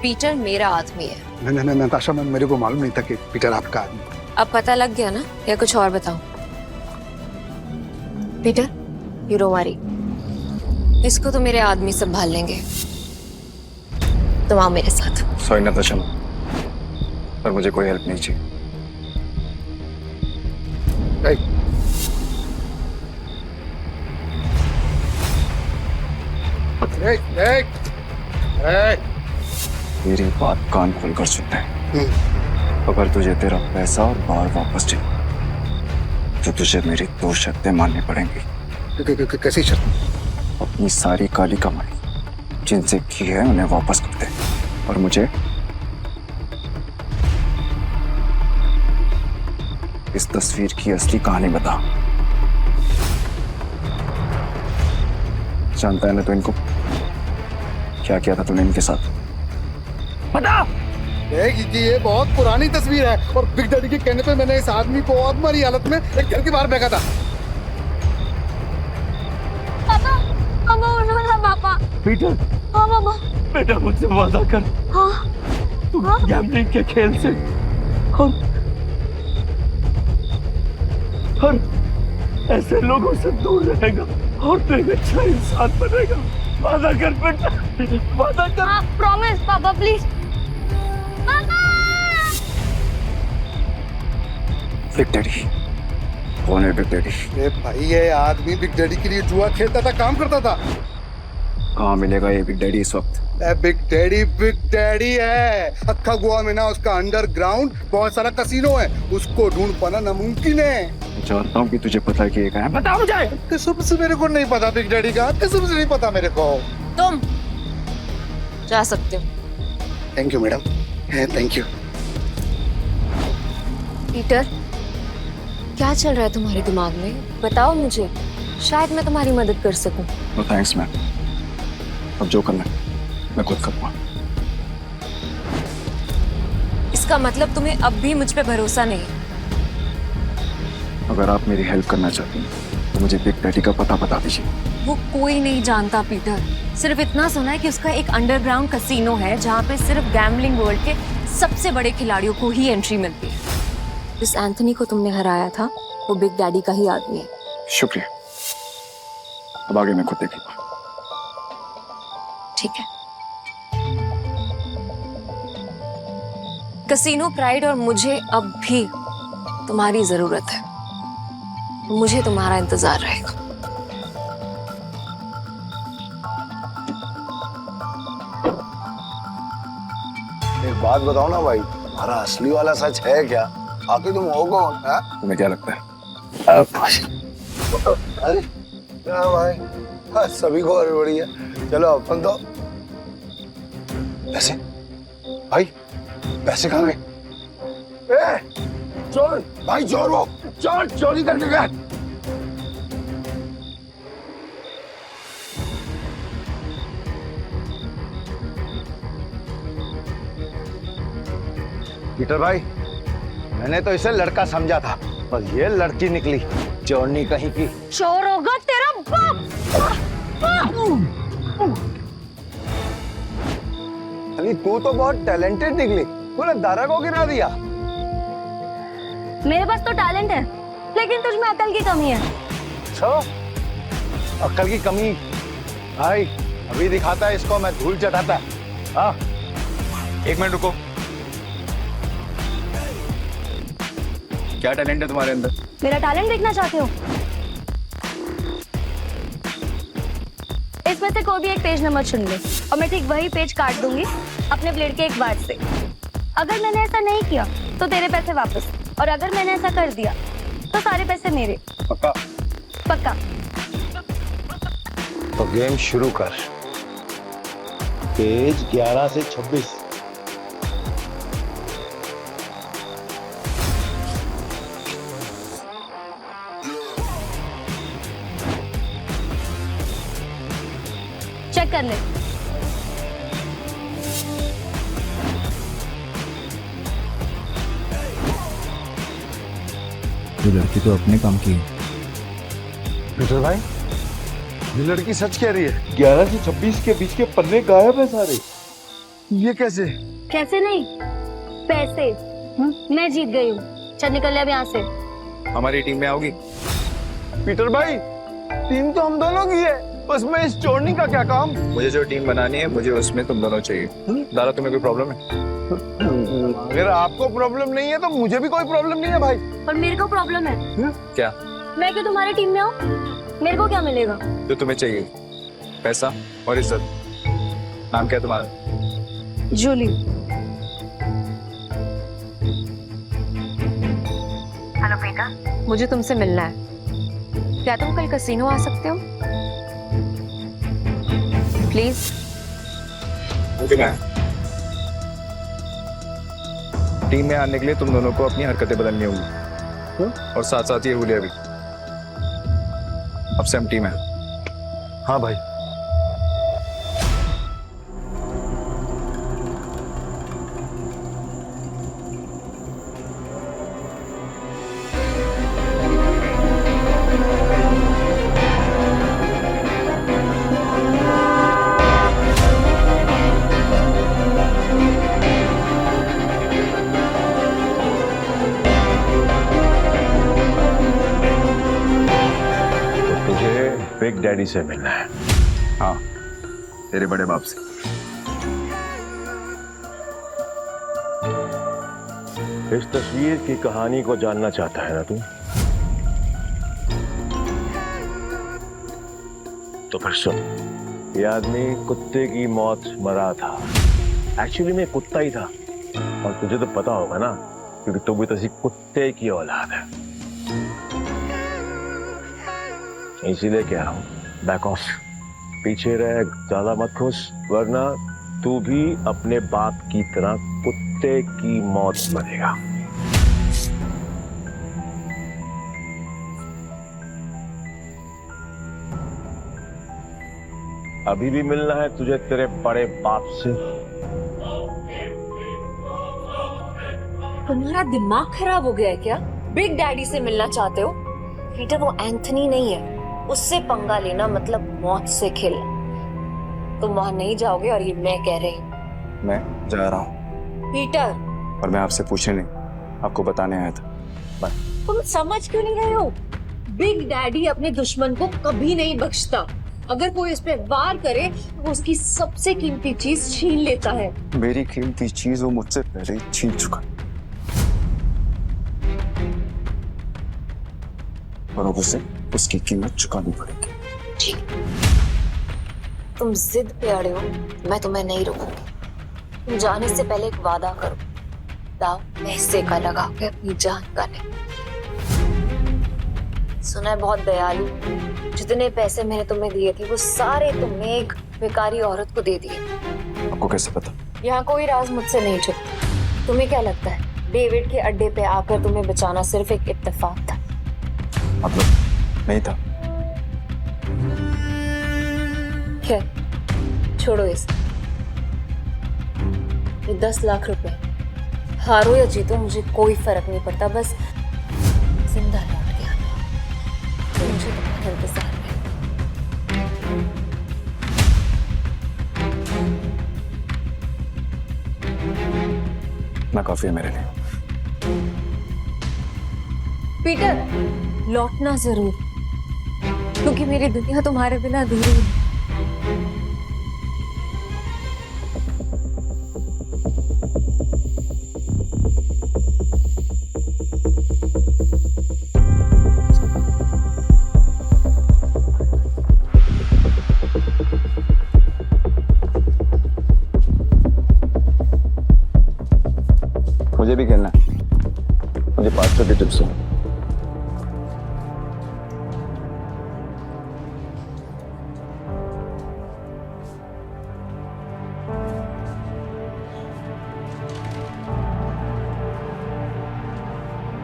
पीटर मेरा आदमी है। नहीं नताशा मैम, मेरे को मालूम नहीं था कि पीटर आपका आदमी। अब पता लग गया ना, या कुछ और बताऊं? पीटर, यू डोंट वरी, इसको तो मेरे आदमी संभाल लेंगे। तुम आओ मेरे साथ। सॉरी नताशा मैम, पर मुझे कोई हेल्प नहीं चाहिए। मेरी बात कान खोलकर सुनते हैं। अगर तुझे तेरा पैसा और बार वापस चाहिए तो तुझे मेरी 2 शर्तें माननी पड़ेंगी। कैसी शर्त? अपनी सारी काली कमाई जिनसे की है उन्हें वापस कर दे, और मुझे इस तस्वीर की असली कहानी बता। जानता है ना तो इनको क्या किया था तूने इनके साथ? बता। ये बहुत पुरानी तस्वीर है और बिग डैडी के कहने पे मैंने इस आदमी को अधमरी हालत में एक घर के बाहर फेंका था। पापा, पापा उठो ना पापा। पीटर। हाँ पापा। बेटा मुझसे वादा कर। हाँ। तू गैम्बलिंग के खेल से और ऐसे लोगों से दूर रहेगा और तू एक अच्छा इंसान बनेगा। वादा कर बेटा, वादा कर। हाँ, प्रॉमिस पापा, प्लीज। बिग डैडी कौन है? Big daddy? भाई ये आदमी बिग डैडी के लिए जुआ खेलता था, काम करता था। कहाँ मिलेगा ये बिग डैडी इस वक्त? बिग डैडी है। अक्खा गोवा में ना उसका अंडरग्राउंड बहुत सारा कसीनो है, उसको ढूंढ पाना नामुमकिन है। जानता हूँ कि तुझे पता है कि ये कहाँ है। बता मुझे। कसम से मेरे को नहीं पता बिग डैडी का, कसम से नहीं पता मेरे को। तुम जा सकते हो। Thank you madam, thank you. Peter, क्या चल रहा है तुम्हारे दिमाग में? बताओ मुझे, शायद मैं तुम्हारी मदद कर सकूं। नो थैंक्स मैम, अब जो करना है मैं खुद करूँगा। इसका मतलब तुम्हें अब भी मुझ पे भरोसा नहीं? अगर आप मेरी हेल्प करना चाहती हैं तो मुझे बिग डैडी का पता बता दीजिए। वो कोई नहीं जानता पीटर, सिर्फ इतना सुना है कि उसका एक अंडरग्राउंड कसीनो है जहाँ पे सिर्फ गैम्बलिंग वर्ल्ड के सबसे बड़े खिलाड़ियों को ही एंट्री मिलती है। जिस एंथनी को तुमने हराया था वो बिग डैडी का ही आदमी है। शुक्रिया, अब आगे मैं खुद देखूंगा। ठीक है। कसीनो प्राइड और मुझे अब भी तुम्हारी जरूरत है। मुझे तुम्हारा इंतजार रहेगा। एक बात बताओ ना भाई, हमारा असली वाला सच है क्या? आखिर तुम हो कौन? तुम्हें क्या लगता है? अरे क्या भाई, सभी को हड़बड़ी है। चलो अपन तो पैसे, भाई पैसे कहाँ गए? चोर भाई, चोर वो चोर चोरी करके गया। पीटर भाई, मैंने तो इसे लड़का समझा था, पर ये लड़की निकली। चोरनी कहीं की। चोर होगा तेरा बाप। अली तू तो बहुत टैलेंटेड निकली, तूने दारा को गिरा दिया। मेरे पास तो टैलेंट है, लेकिन तुझमें अकल की कमी है। अक्ल की कमी भाई अभी दिखाता है इसको, मैं धूल चटाता है। हाँ 1 मिनट रुको। क्या टैलेंट है तुम्हारे अंदर? मेरा टैलेंट देखना चाहते हो? इसमें से कोई भी एक पेज नंबर चुन ले और मैं ठीक वही पेज काट दूंगी अपने ब्लेड के एक वार से। अगर मैंने ऐसा नहीं किया तो तेरे पैसे वापस, और अगर मैंने ऐसा कर दिया तो सारे पैसे मेरे। पक्का? पक्का। तो गेम शुरू कर। पेज 11 से 26। चेक कर ले। ये लड़की तो अपने काम की है। पीटर भाई ये लड़की सच कह रही है। 11 से 26 के बीच के पन्ने गायब है सारे। ये कैसे? कैसे नहीं, पैसे। मैं जीत गई हूँ। चल निकल ले अब यहाँ से। हमारी टीम में आओगी? पीटर भाई टीम तो हम दोनों की है, उसमें इस चोरनी का क्या काम? मुझे जो टीम बनानी है, मुझे उसमें तुम दोनों चाहिए। दारा तुम्हें कोई प्रॉब्लम है? अगर आपको प्रॉब्लम नहीं है तो मुझे भी कोई प्रॉब्लम नहीं है भाई। पर मेरे को प्रॉब्लम है। क्या? मैं क्यों तुम्हारी टीम में हूँ? मेरे को क्या मिलेगा? जो तुम्हें चाहिए, पैसा और इज्जत। नाम क्या है तुम्हारा? जूली। हेलो बेटा, मुझे तुमसे मिलना है। क्या तुम कल कैसीनो आ सकते हो प्लीज? टीम में आने के लिए तुम दोनों को अपनी हरकतें बदलनी होगी, और साथ साथ ये हुलिया भी। अब से हम टीम है। हाँ भाई। बिग डैडी से मिलना है। हाँ, तेरे बड़े बाप से। इस तस्वीर की कहानी को जानना चाहता है ना तू? तो फिर सुन, ये आदमी कुत्ते की मौत मरा था। एक्चुअली मैं कुत्ता ही था, और तुझे तो पता होगा ना, क्योंकि तू भी तो किसी कुत्ते की औलाद है। इसीलिए कह रहा हूँ, बैक ऑफ, पीछे रह, ज्यादा मत खुश, वरना तू भी अपने बाप की तरह कुत्ते की मौत मरेगा। अभी भी मिलना है तुझे तेरे बड़े बाप से? तुम्हारा दिमाग खराब हो गया है क्या? बिग डैडी से मिलना चाहते हो? पीटर, वो एंथनी नहीं है, उससे पंगा लेना मतलब मौत से खेलना। तुम वहां नहीं जाओगे, और ये मैं कह रही हूँ। मैं जा रहा हूँ। पीटर, और मैं आपसे पूछने नहीं, आपको बताने आया था। बाय। तुम समझ क्यों नहीं रहे हो? बिग डैडी अपने दुश्मन को कभी नहीं बख्शता। अगर कोई इस पे वार करे तो उसकी सबसे कीमती चीज छीन लेता है। मेरी कीमती चीज वो मुझसे पहले ही छीन चुका, और अब उसे उसकी कीमत चुकानी पड़ेगी। ठीक, तुम जिद पे अड़े हो, मैं तुम्हें नहीं रोकूंगी। तुम जाने से पहले एक वादा करो, दाव पैसे का लगा के अपनी जान का नहीं। सुना है बहुत दयालु, जितने पैसे मैंने तुम्हें दिए थे वो सारे तुमने एक बेकारी औरत को दे दिए। आपको कैसे पता? यहाँ कोई राज मुझसे नहीं छुपता। तुम्हें क्या लगता है डेविड के अड्डे पे आकर तुम्हें बचाना सिर्फ एक इत्तेफाक था? मतलब नहीं था। खैर छोड़ो इसे। ये 10 लाख रुपए, हारो या जीतो मुझे कोई फर्क नहीं पड़ता, बस जिंदा लौट के आना। मुझे तुम्हारे इंतजार में। ना काफी है मेरे लिए। पीटर, लौटना जरूर, क्योंकि मेरी दुनिया तुम्हारे बिना अधूरी है। मुझे भी खेलना है। मुझे 500 की टिप्स हो।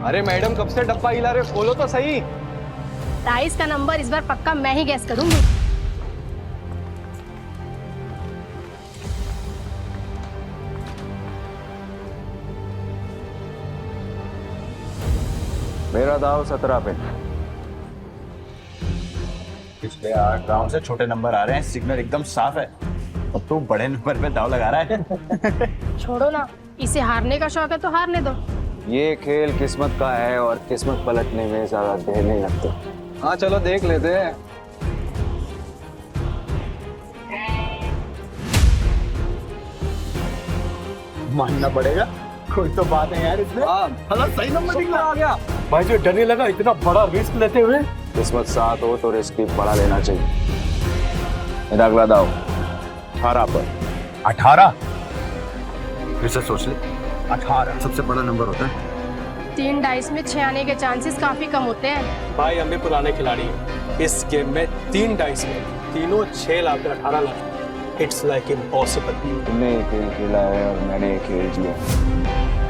अरे मैडम, कब से डब्बा हिला रहे हो? खोलो तो सही। 22 का नंबर इस बार पक्का मैं ही गैस करूंगी। मेरा दाव 17 पे। पिछले 8 राउंड से छोटे नंबर आ रहे हैं, सिग्नल एकदम साफ है। अब तू बड़े नंबर पे दाव लगा रहा है। छोड़ो ना, इसे हारने का शौक है तो हारने दो। ये खेल किस्मत का है और किस्मत पलटने में ज्यादा देर नहीं लगती। हाँ चलो देख लेते हैं। मानना पड़ेगा, कोई तो बात है यार इसमें। हाँ, सही नंबर निकला आ गया। भाई जो डर नहीं लगा इतना बड़ा रिस्क लेते हुए। किस्मत साथ हो तो रिस्क भी बड़ा लेना चाहिए। मेरा अगला दाव 18 पर। 18? फिर से सोच ले। 18 सबसे बड़ा नंबर होता है। 3 डाइस में 6 आने के चांसेस काफी कम होते हैं। भाई हम भी पुराने खिलाड़ी हैं। इस गेम में 3 डाइस में तीनों 6 lakh 18 lakh. It's like impossible. तुमने एक खेल खेला है और मैंने एक खेल किया।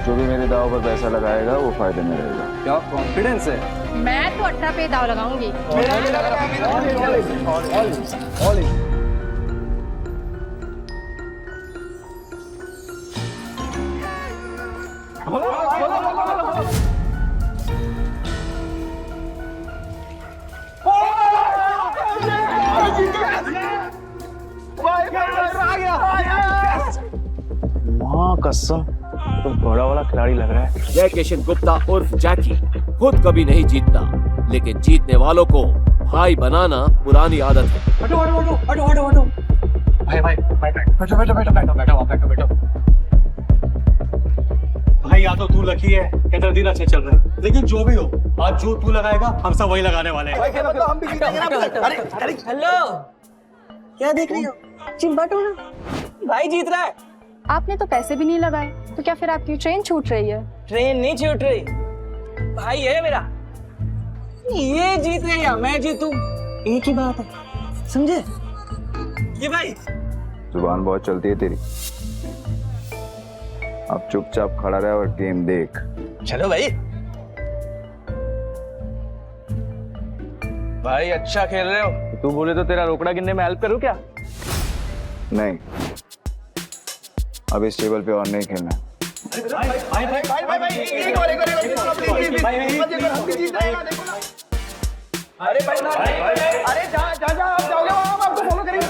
जो भी मेरे दाव पर पैसा लगाएगा वो फायदे में रहेगा। क्या कॉन्फिडेंस है? मैं तो 18 पे दाव लगाऊंगी। माँ कसम, तो बड़ा वाला खिलाड़ी लग रहा है। जय किशन गुप्ता उर्फ जैकी खुद कभी नहीं जीतता, लेकिन जीतने वालों को भाई बनाना पुरानी आदत है। हटो हटो हटो हटो हटो हटो। भाई भाई बैठो बैठो बैठो बैठो बैठो बैठो बैठो। भाई या तो तू लकी है या तेरा दिन अच्छे चल रहे हैं, लेकिन जो भी हो आज जो तू लगाएगा हम सब वही लगाने वाले हैं। हम भी जीतेंगे ना। अरे हेलो, क्या देख रही हो? चिंबाटो ना, भाई जीत रहा है। आपने तो पैसे भी नहीं लगाए, तो क्या फिर आपकी ट्रेन छूट रही है? ट्रेन नहीं छूट रही, भाई है मेरा। ये जीत रहे या मैं जीतूं, एक ही बात है, समझे? ये भाई जुबान बहुत चलती है तेरी। अब चुपचाप खड़ा रहे और गेम देख। चलो भाई। भाई अच्छा खेल रहे हो। तू बोले तो तेरा रोकड़ा गिनने में हेल्प करूं क्या? नहीं, अब इस टेबल पे और नहीं खेलना। अरे भाई अरे जा आप जाओगे वहां, हम आपको फॉलो करेंगे।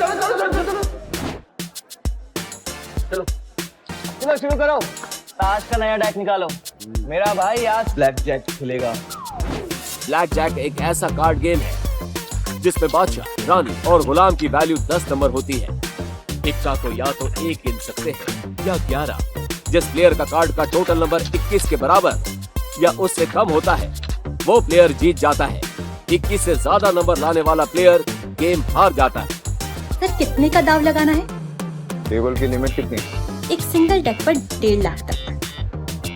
चलो शुरू करो। ताश का नया डेक निकालो। मेरा भाई आज ब्लैक जैक खेलेगा। ब्लैक जैक एक ऐसा कार्ड गेम है जिसमें बादशाह, रानी और गुलाम की वैल्यू 10 नंबर होती है। इक्का को या तो 1 गिन सकते हैं या 11। जिस प्लेयर का कार्ड का टोटल नंबर 21 के बराबर या उससे कम होता है वो प्लेयर जीत जाता है। 21 से ज्यादा नंबर लाने वाला प्लेयर गेम हार जाता है। सर कितने का दाव लगाना है? टेबल की लिमिट कितनी? एक सिंगल डेक पर 1.5 लाख तक।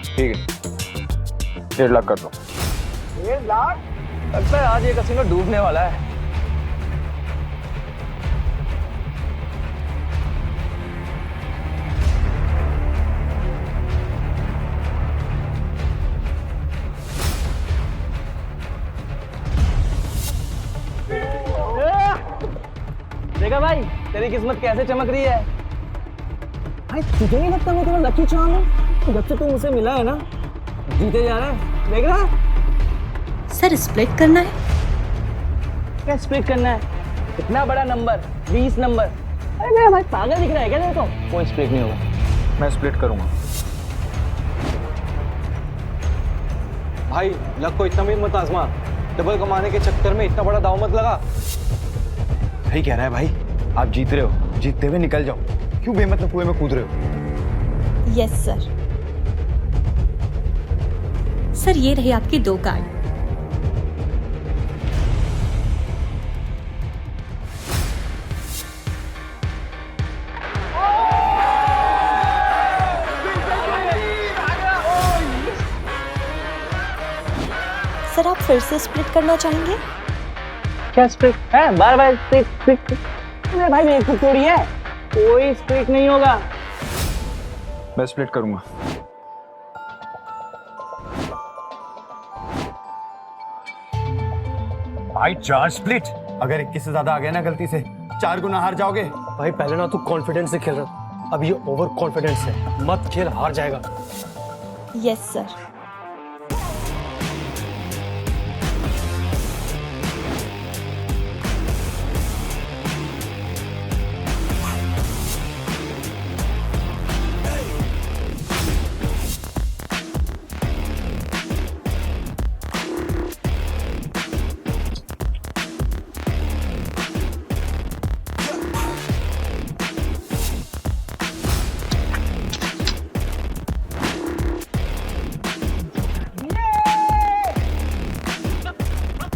ठीक है, 1.5 लाख कर दो। 1.5 लाख? लगता है आज ये कसिनो डूबने वाला है। देखा भाई, तेरी किस्मत कैसे चमक रही है। भाई तुझे नहीं लगता मैं तेरा लकी चार्म हूँ? जब से तू मुझसे मिला है ना, जीते जा रहा है। देख रहा है? सर स्प्लिट करना है? क्या स्प्लिट करना है? इतना बड़ा नंबर, 20 नंबर। अरे मेरा भाई पागल दिख रहा है क्या तेरे को? कोई स्प्लिट नहीं होगा। मैं स्प्लिट करूंगा। भाई लक को इतना भी मत आजमा, डबल कमाने के चक्कर में इतना बड़ा दाव मत लगा। सही कह रहा है भाई, आप जीत रहे हो, जीतते हुए निकल जाओ, क्यों बेमतलब कुएं में कूद रहे हो? Yes sir. सर ये रहे आपके 2 कार्ड। सर आप फिर से स्प्लिट करना चाहेंगे? क्या स्प्लिट है? बार बार स्प्लिट। मेरे भाई मेरे को थोड़ी है, कोई स्प्लिट नहीं होगा। मैं स्प्लिट करूंगा। भाई 4 स्प्लिट। अगर 21 से ज्यादा आ गया ना गलती से, 4 गुना हार जाओगे। भाई पहले ना तू कॉन्फिडेंस से खेल रहा, अब ये ओवर कॉन्फिडेंस है। मत खेल, हार जाएगा। Yes sir.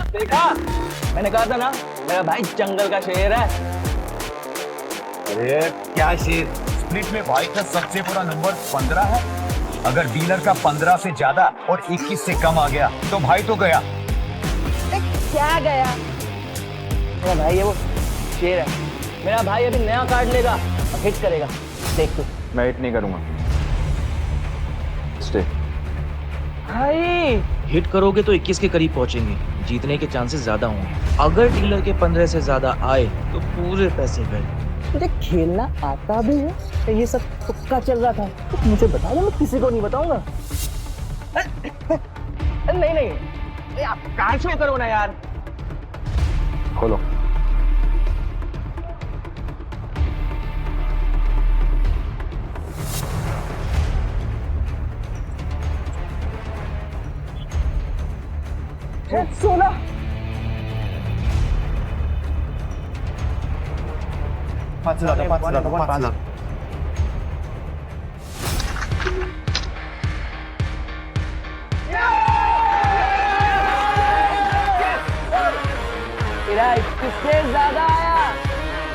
देखा, मैंने कहा था ना मेरा भाई जंगल का शेर है। अरे क्या शेर? स्प्लिट में भाई का सबसे बड़ा नंबर 15 है। अगर डीलर का 15 से ज्यादा और 21 से कम आ गया तो भाई तो गया। क्या गया? मेरा भाई ये वो शेर है। मेरा भाई अभी नया कार्ड लेगा और हिट करेगा, देख तू। मैं हिट नहीं करूंगा। स्टे। भाई हिट करोगे तो 21 के करीब पहुंचेंगे, जीतने के चांसेस ज्यादा होंगे। अगर डीलर के 15 से ज्यादा आए तो पूरे पैसे गए। तुझे खेलना आता भी है तो ये सब तुक्का चल रहा था? तो मुझे बता दो, मैं किसी को नहीं बताऊंगा। नहीं नहीं, आप कार शो करो ना यार। खोलो। सोना पाँच हजार। तेरा 21 से ज्यादा आया,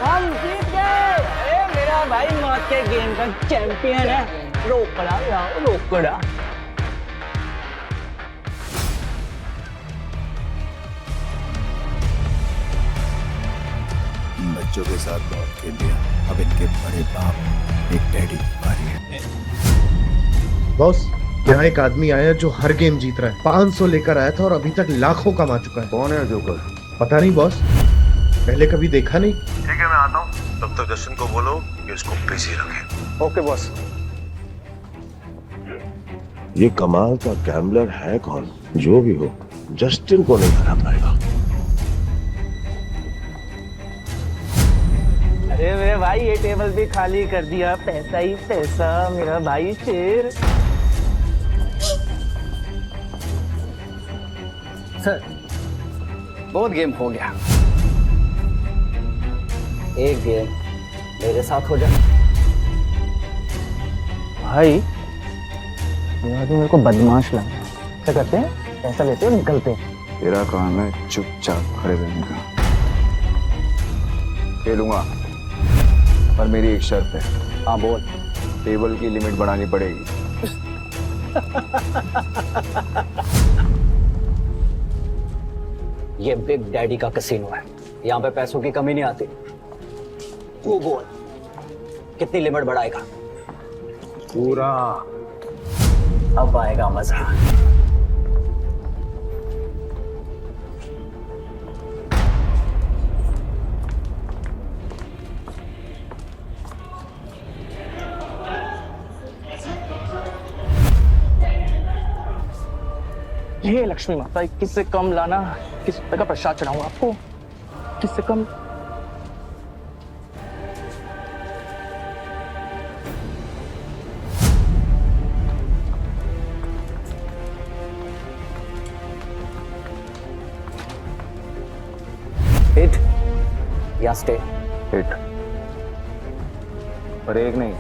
हम जीत गए। अरे मेरा भाई मौत के गेम का चैंपियन है। रोकड़ा यार, रोकड़ा। बच्चों के साथ बहुत खेल लिया, अब इनके बड़े बाप एक डैडी की बारी है। बॉस, यहाँ एक आदमी आया जो हर गेम जीत रहा है। 500 लेकर आया था और अभी तक लाखों कमा चुका है। कौन है जोकर? पता नहीं बॉस, पहले कभी देखा नहीं। ठीक है, मैं आता हूँ। तब तक जस्टिन को बोलो कि उसको बिजी रखे। Okay boss. ये कमाल का गैम्बलर है कौन? जो भी हो, जस्टिन को नहीं हरा पाएगा। अरे मेरे भाई ये टेबल भी खाली कर दिया, पैसा ही पैसा। मेरा भाई शेर। सर बहुत गेम हो गया, एक गेम मेरे साथ हो जाए। भाई ये आदमी मेरे को बदमाश लगा। क्या करते हैं? पैसा लेते हैं, निकलते हैं। तेरा काम है चुपचाप खड़े रहने का। खेलूंगा पर मेरी एक शर्त है। हाँ बोल। टेबल की लिमिट बढ़ानी पड़ेगी। ये बिग डैडी का कैसीनो है, यहाँ पे पैसों की कमी नहीं आती। तू बोल कितनी लिमिट बढ़ाएगा? पूरा। अब आएगा मजा। ये लक्ष्मी माता, 21 से कम लाना, किस तरह का प्रसाद चढ़ाऊंगा आपको? किससे कम? हिट या स्टे? हिट। पर एक नहीं,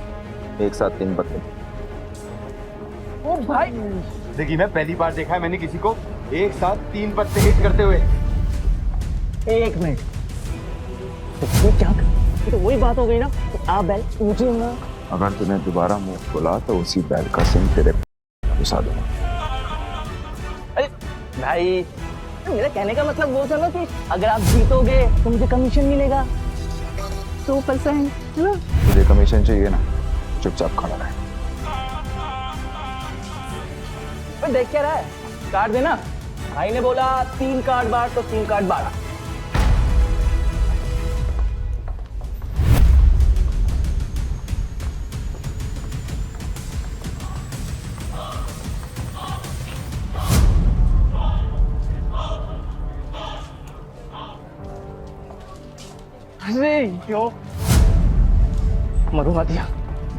एक साथ 3 पत्ते। ओ भाई, देखिए मैं पहली बार देखा है मैंने किसी को एक साथ 3 पत्ते हिट करते हुए। 1 मिनट, तो क्या? ये तो वही बात हो गई ना, आप बैल मुझे ना। अगर तूने दोबारा मुंह खोला तो उसी बैल का सिंह तेरे घुसा दूंगा। अरे भाई, मेरा कहने का मतलब वो था ना कि अगर आप जीतोगे तो मुझे कमीशन मिलेगा 2%, है ना? तुझे कमीशन चाहिए ना, चुपचाप खड़ा रहे। देख क्या रहा है, कार्ड देना। भाई ने बोला 3 कार्ड बार तो 3 कार्ड बार। अरे यो, मरुआ दिया,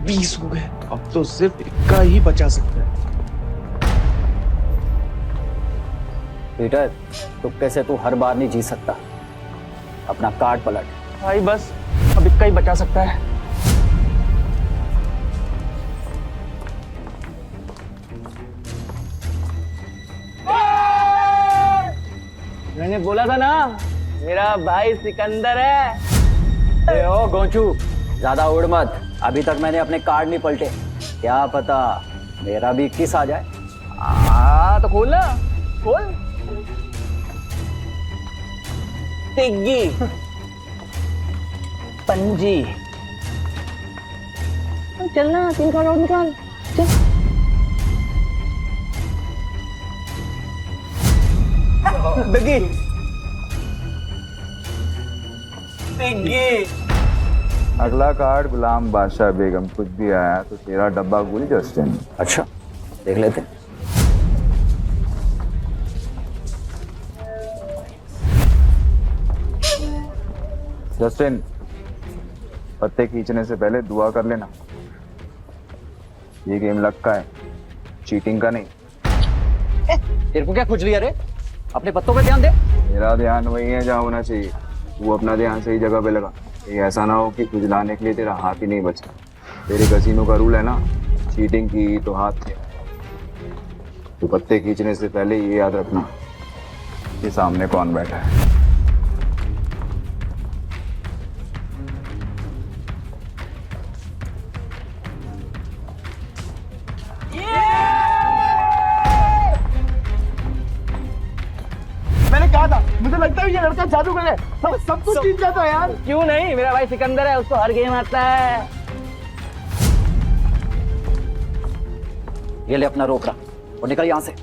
20 हो गए। अब तो सिर्फ 1 ही बचा सकता है। पीटर, तुक्के से तू हर बार नहीं जीत सकता, अपना कार्ड पलट। भाई बस अब 1 ही बचा सकता है। मैंने बोला था ना, मेरा भाई सिकंदर है। ए ओ गोंचू, ज्यादा उड़ मत, अभी तक मैंने अपने कार्ड नहीं पलटे, क्या पता मेरा भी 21 आ जाए। तो खोल ना, खोल। तिग्गी, पंजी, चलना 3 कार्ड और निकाल, चल। बिग्गी, तिग्गी। अगला कार्ड गुलाम बादशाह बेगम। कुछ भी आया तो तेरा डब्बा गुल जस्टिन। अच्छा, देख लेते। जस्टिन, पत्ते खींचने से पहले दुआ कर लेना। ये गेम लक का है, चीटिंग का नहीं। तेरे को क्या खुजली है रे? अपने पत्तों पे ध्यान दे। मेरा ध्यान वही है जहाँ होना चाहिए। वो अपना ध्यान सही जगह पे लगा। ये ऐसा ना हो कि खुजलाने के लिए तेरा हाथ ही नहीं बचा। तेरे कसीनो का रूल है ना, चीटिंग की तो हाथ थे। तो पत्ते खींचने से पहले ये याद रखना कि सामने कौन बैठा है। मैंने कहा था, मुझे लगता है ये लड़का जादूगर है। सब कुछ जीत जाता है यार। क्यों नहीं, मेरा भाई सिकंदर है, उसको हर गेम आता है। ये ले अपना रोकड़ा और निकल यहाँ से।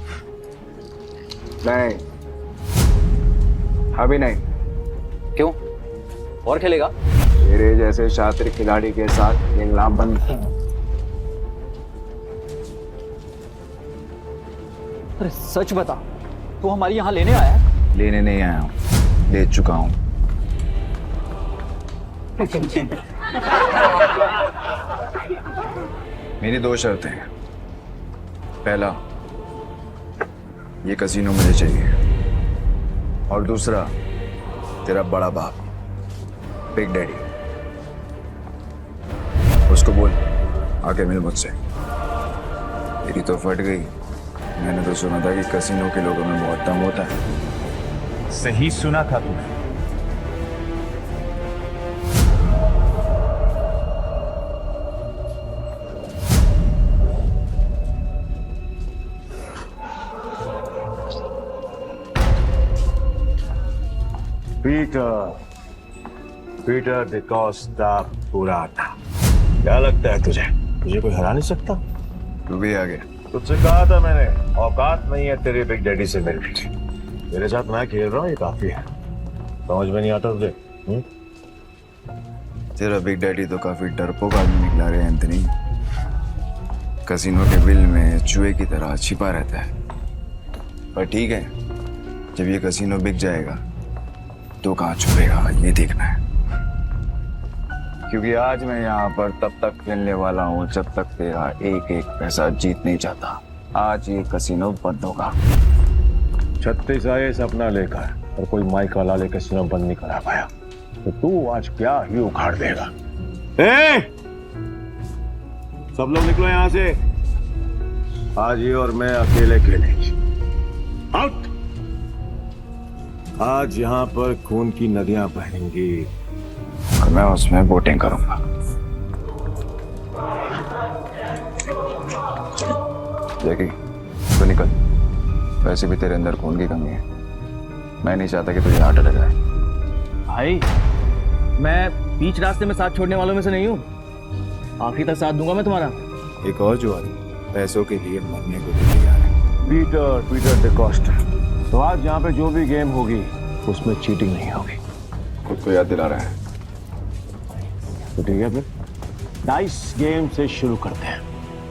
नहीं, अभी नहीं। क्यों? और खेलेगा? तेरे जैसे शातिर खिलाड़ी के साथ खेलना बंद। अरे सच बता, तू हमारी यहाँ लेने आया है? लेने नहीं आया हूँ, ले चुका हूँ। मेरी 2 शर्तें हैं। पहला, ये कसीनो मुझे चाहिए, और दूसरा, तेरा बड़ा बाप बिग डैडी, उसको बोल आके मिल मुझसे। मेरी तो फट गई। मैंने तो सुना था कि कसीनो के लोगों में बहुत दम होता है। सही सुना था तूने। पीटर डिकोस्टा पुराना। क्या लगता है तुझे कोई हरा नहीं सकता? तू भी आ गया। तुझसे कहा था मैंने, औकात नहीं है तेरे बिग डैडी से मेरी। मेरे साथ मैं खेल रहा हूँ, ये काफी है। समझ में नहीं आता तुझे? तेरा बिग डैडी तो काफी डरपोक आदमी निकला रे एंथनी। कसीनो के बिल में चूहे की तरह छिपा रहता है। पर ठीक है, जब ये कसीनो बिक जाएगा पत्तों कहाँ छुपेगा ये देखना है, क्योंकि आज मैं यहाँ पर तब तक खेलने वाला हूँ जब तक तेरा एक एक पैसा जीत नहीं जाता। आज ये कसिनो बंद होगा। 36 आए सपना लेकर और कोई माइक वाला लेकर कसिनो बंद नहीं करा पाया, तो तू आज क्या ही उखाड़ देगा। सब लोग निकलो यहाँ से, आज ये और मैं अकेले खेलेंगे। आउट। आज यहाँ पर खून की नदियां बहेंगी और मैं उसमें बोटिंग करूंगा। जैकी तो निकल, वैसे भी तेरे अंदर खून की कमी है। मैं नहीं चाहता कि तुझे हार्ट अटैक आए। भाई मैं बीच रास्ते में साथ छोड़ने वालों में से नहीं हूँ, आखिरी तक साथ दूंगा मैं तुम्हारा। एक और जो आदमी पैसों के लिए मरने को भी तैयार है, पीटर डिकोस्टा। तो आज यहाँ पे जो भी गेम होगी उसमें चीटिंग नहीं होगी। खुद को याद दिला रहा है। तो ठीक है, फिर डाइस गेम से शुरू करते हैं।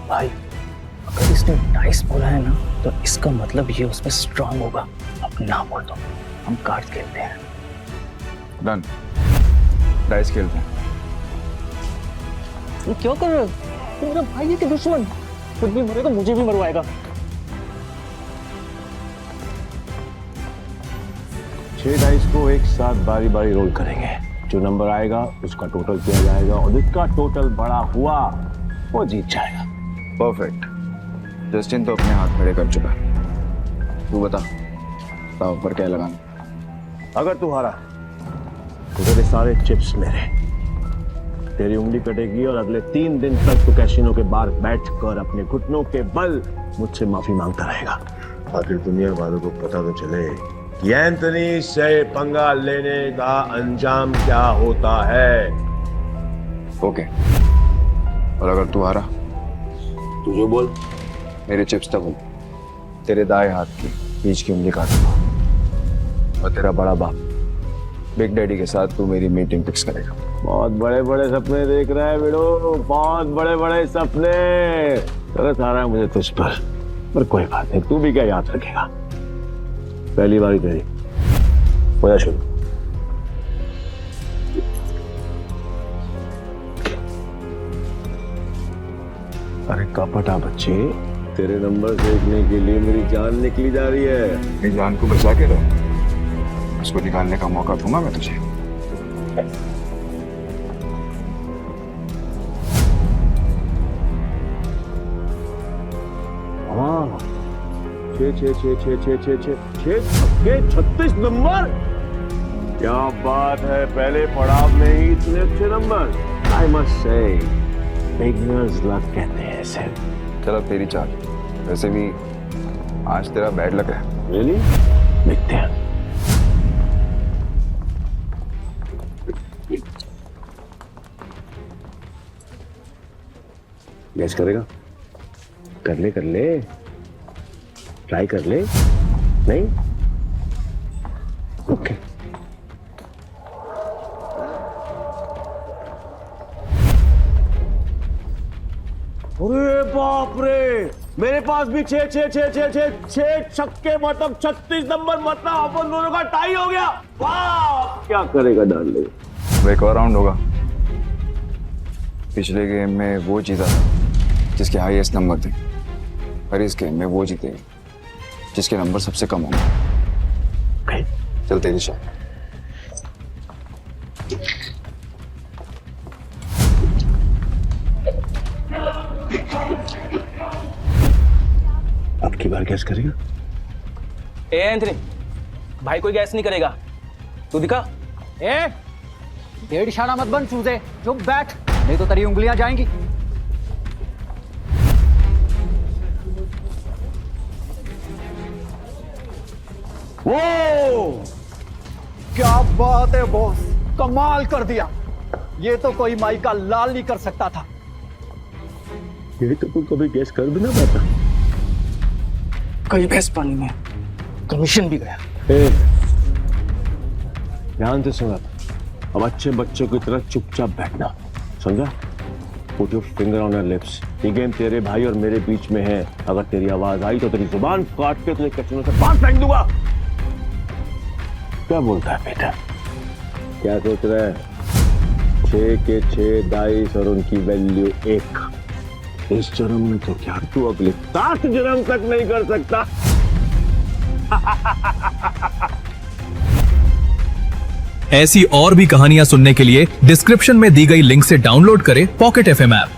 भाई अगर इसने डाइस बोला है ना तो इसका मतलब ये उसमें स्ट्रांग होगा। अब ना बोल दो, हम कार्ड्स खेलते हैं। डन, डाइस खेलते हैं। तुम क्यों कर रहे हो? तुम मेरा भाई है कि दुश्मन? खुद भी मरेगा, मुझे भी मरवाएगा। 6 डाइस को एक साथ बारी बारी रोल करेंगे। जो नंबर आएगा उसका टोटल किया जाएगा और जिसका टोटल बड़ा हुआ वो जीत जाएगा। परफेक्ट। जस्टिन तो अपने हाथ खड़े कर चुका है। तू बता दांव पर क्या लगाना? अगर तू हारा तो तेरे सारे चिप्स मेरे, तेरी उंगली कटेगी और अगले 3 दिन तक तू कैसीनो के बाहर बैठकर अपने घुटनों के बल मुझसे माफी मांगता रहेगा। आखिर दुनिया वालों को पता तो चले कि एंथनी से पंगा लेने का अंजाम क्या होता है। ओके, और अगर तू हारा तू जो बोल। मेरे चिप्स तक तेरे दाएं हाथ की बीच की उंगली काटूंगा और तेरा बड़ा बाप बिग डैडी के साथ तू मेरी मीटिंग फिक्स करेगा। बहुत बड़े बड़े सपने देख रहा है बेड़ो, बहुत बड़े बड़े सपने। तरस आ रहा है मुझे तुझ पर कोई बात नहीं, तू भी क्या याद रखेगा। पहली बारी तेरी, हो जा शुरू। अरे कपटा बच्चे, तेरे नंबर देखने के लिए मेरी जान निकली जा रही है। मेरी जान को बचा के रहो, उसको निकालने का मौका दूंगा मैं तुझे। हाँ, 36 नंबर, क्या बात है। पहले पड़ाव में ही इतने अच्छे number. I must say beginners luck कहते हैं इसे। चलो तेरी चाल, वैसे भी आज तेरा बैड लक है। रियली? देखते हैं। गैस करेगा? कर ले, ट्राई कर ले। नहीं? ओके। अरे बाप रे, मेरे पास भी 6 छक्के, मतलब 36 नंबर, मतलब अपन दोनों का टाई हो गया। वाह, क्या करेगा डार्लिंग? वो एक और राउंड होगा। पिछले गेम में वो जीता था जिसके हाईएस्ट नंबर थे, और इस गेम में वो जीतेगा जिसके नंबर सबसे कम होंगे। चल तेरी शॉट। अब की बार गैस करेगा? ए एंथनी, भाई कोई गैस नहीं करेगा, तू दिखा। ए, डेढ़ इशारा मत बन चूजे, चुप बैठ, नहीं तो तेरी उंगलियां जाएंगी। वो क्या बात है बॉस, कमाल कर दिया। ये तो कोई माई का लाल नहीं कर सकता था। ये तो तू कभी गैस कर भी ना पाता। कई भैंस पानी में, कमीशन भी गया। ध्यान से सुना, अब अच्छे बच्चों की तरह चुपचाप बैठना, समझा? Put your finger on your lips। ये गेम तेरे भाई और मेरे बीच में है। अगर तेरी आवाज आई तो तेरी जुबान काट के तुझे कचनों से बाहर फेंक दूंगा। क्या बोलता है बेटा? क्या सोच रहा है? 6 के 6 डाइस और उनकी वैल्यू 1। इस जन्म में तो क्या तू अगले 7 जन्म तक नहीं कर सकता। ऐसी और भी कहानियां सुनने के लिए डिस्क्रिप्शन में दी गई लिंक से डाउनलोड करें पॉकेट FM ऐप।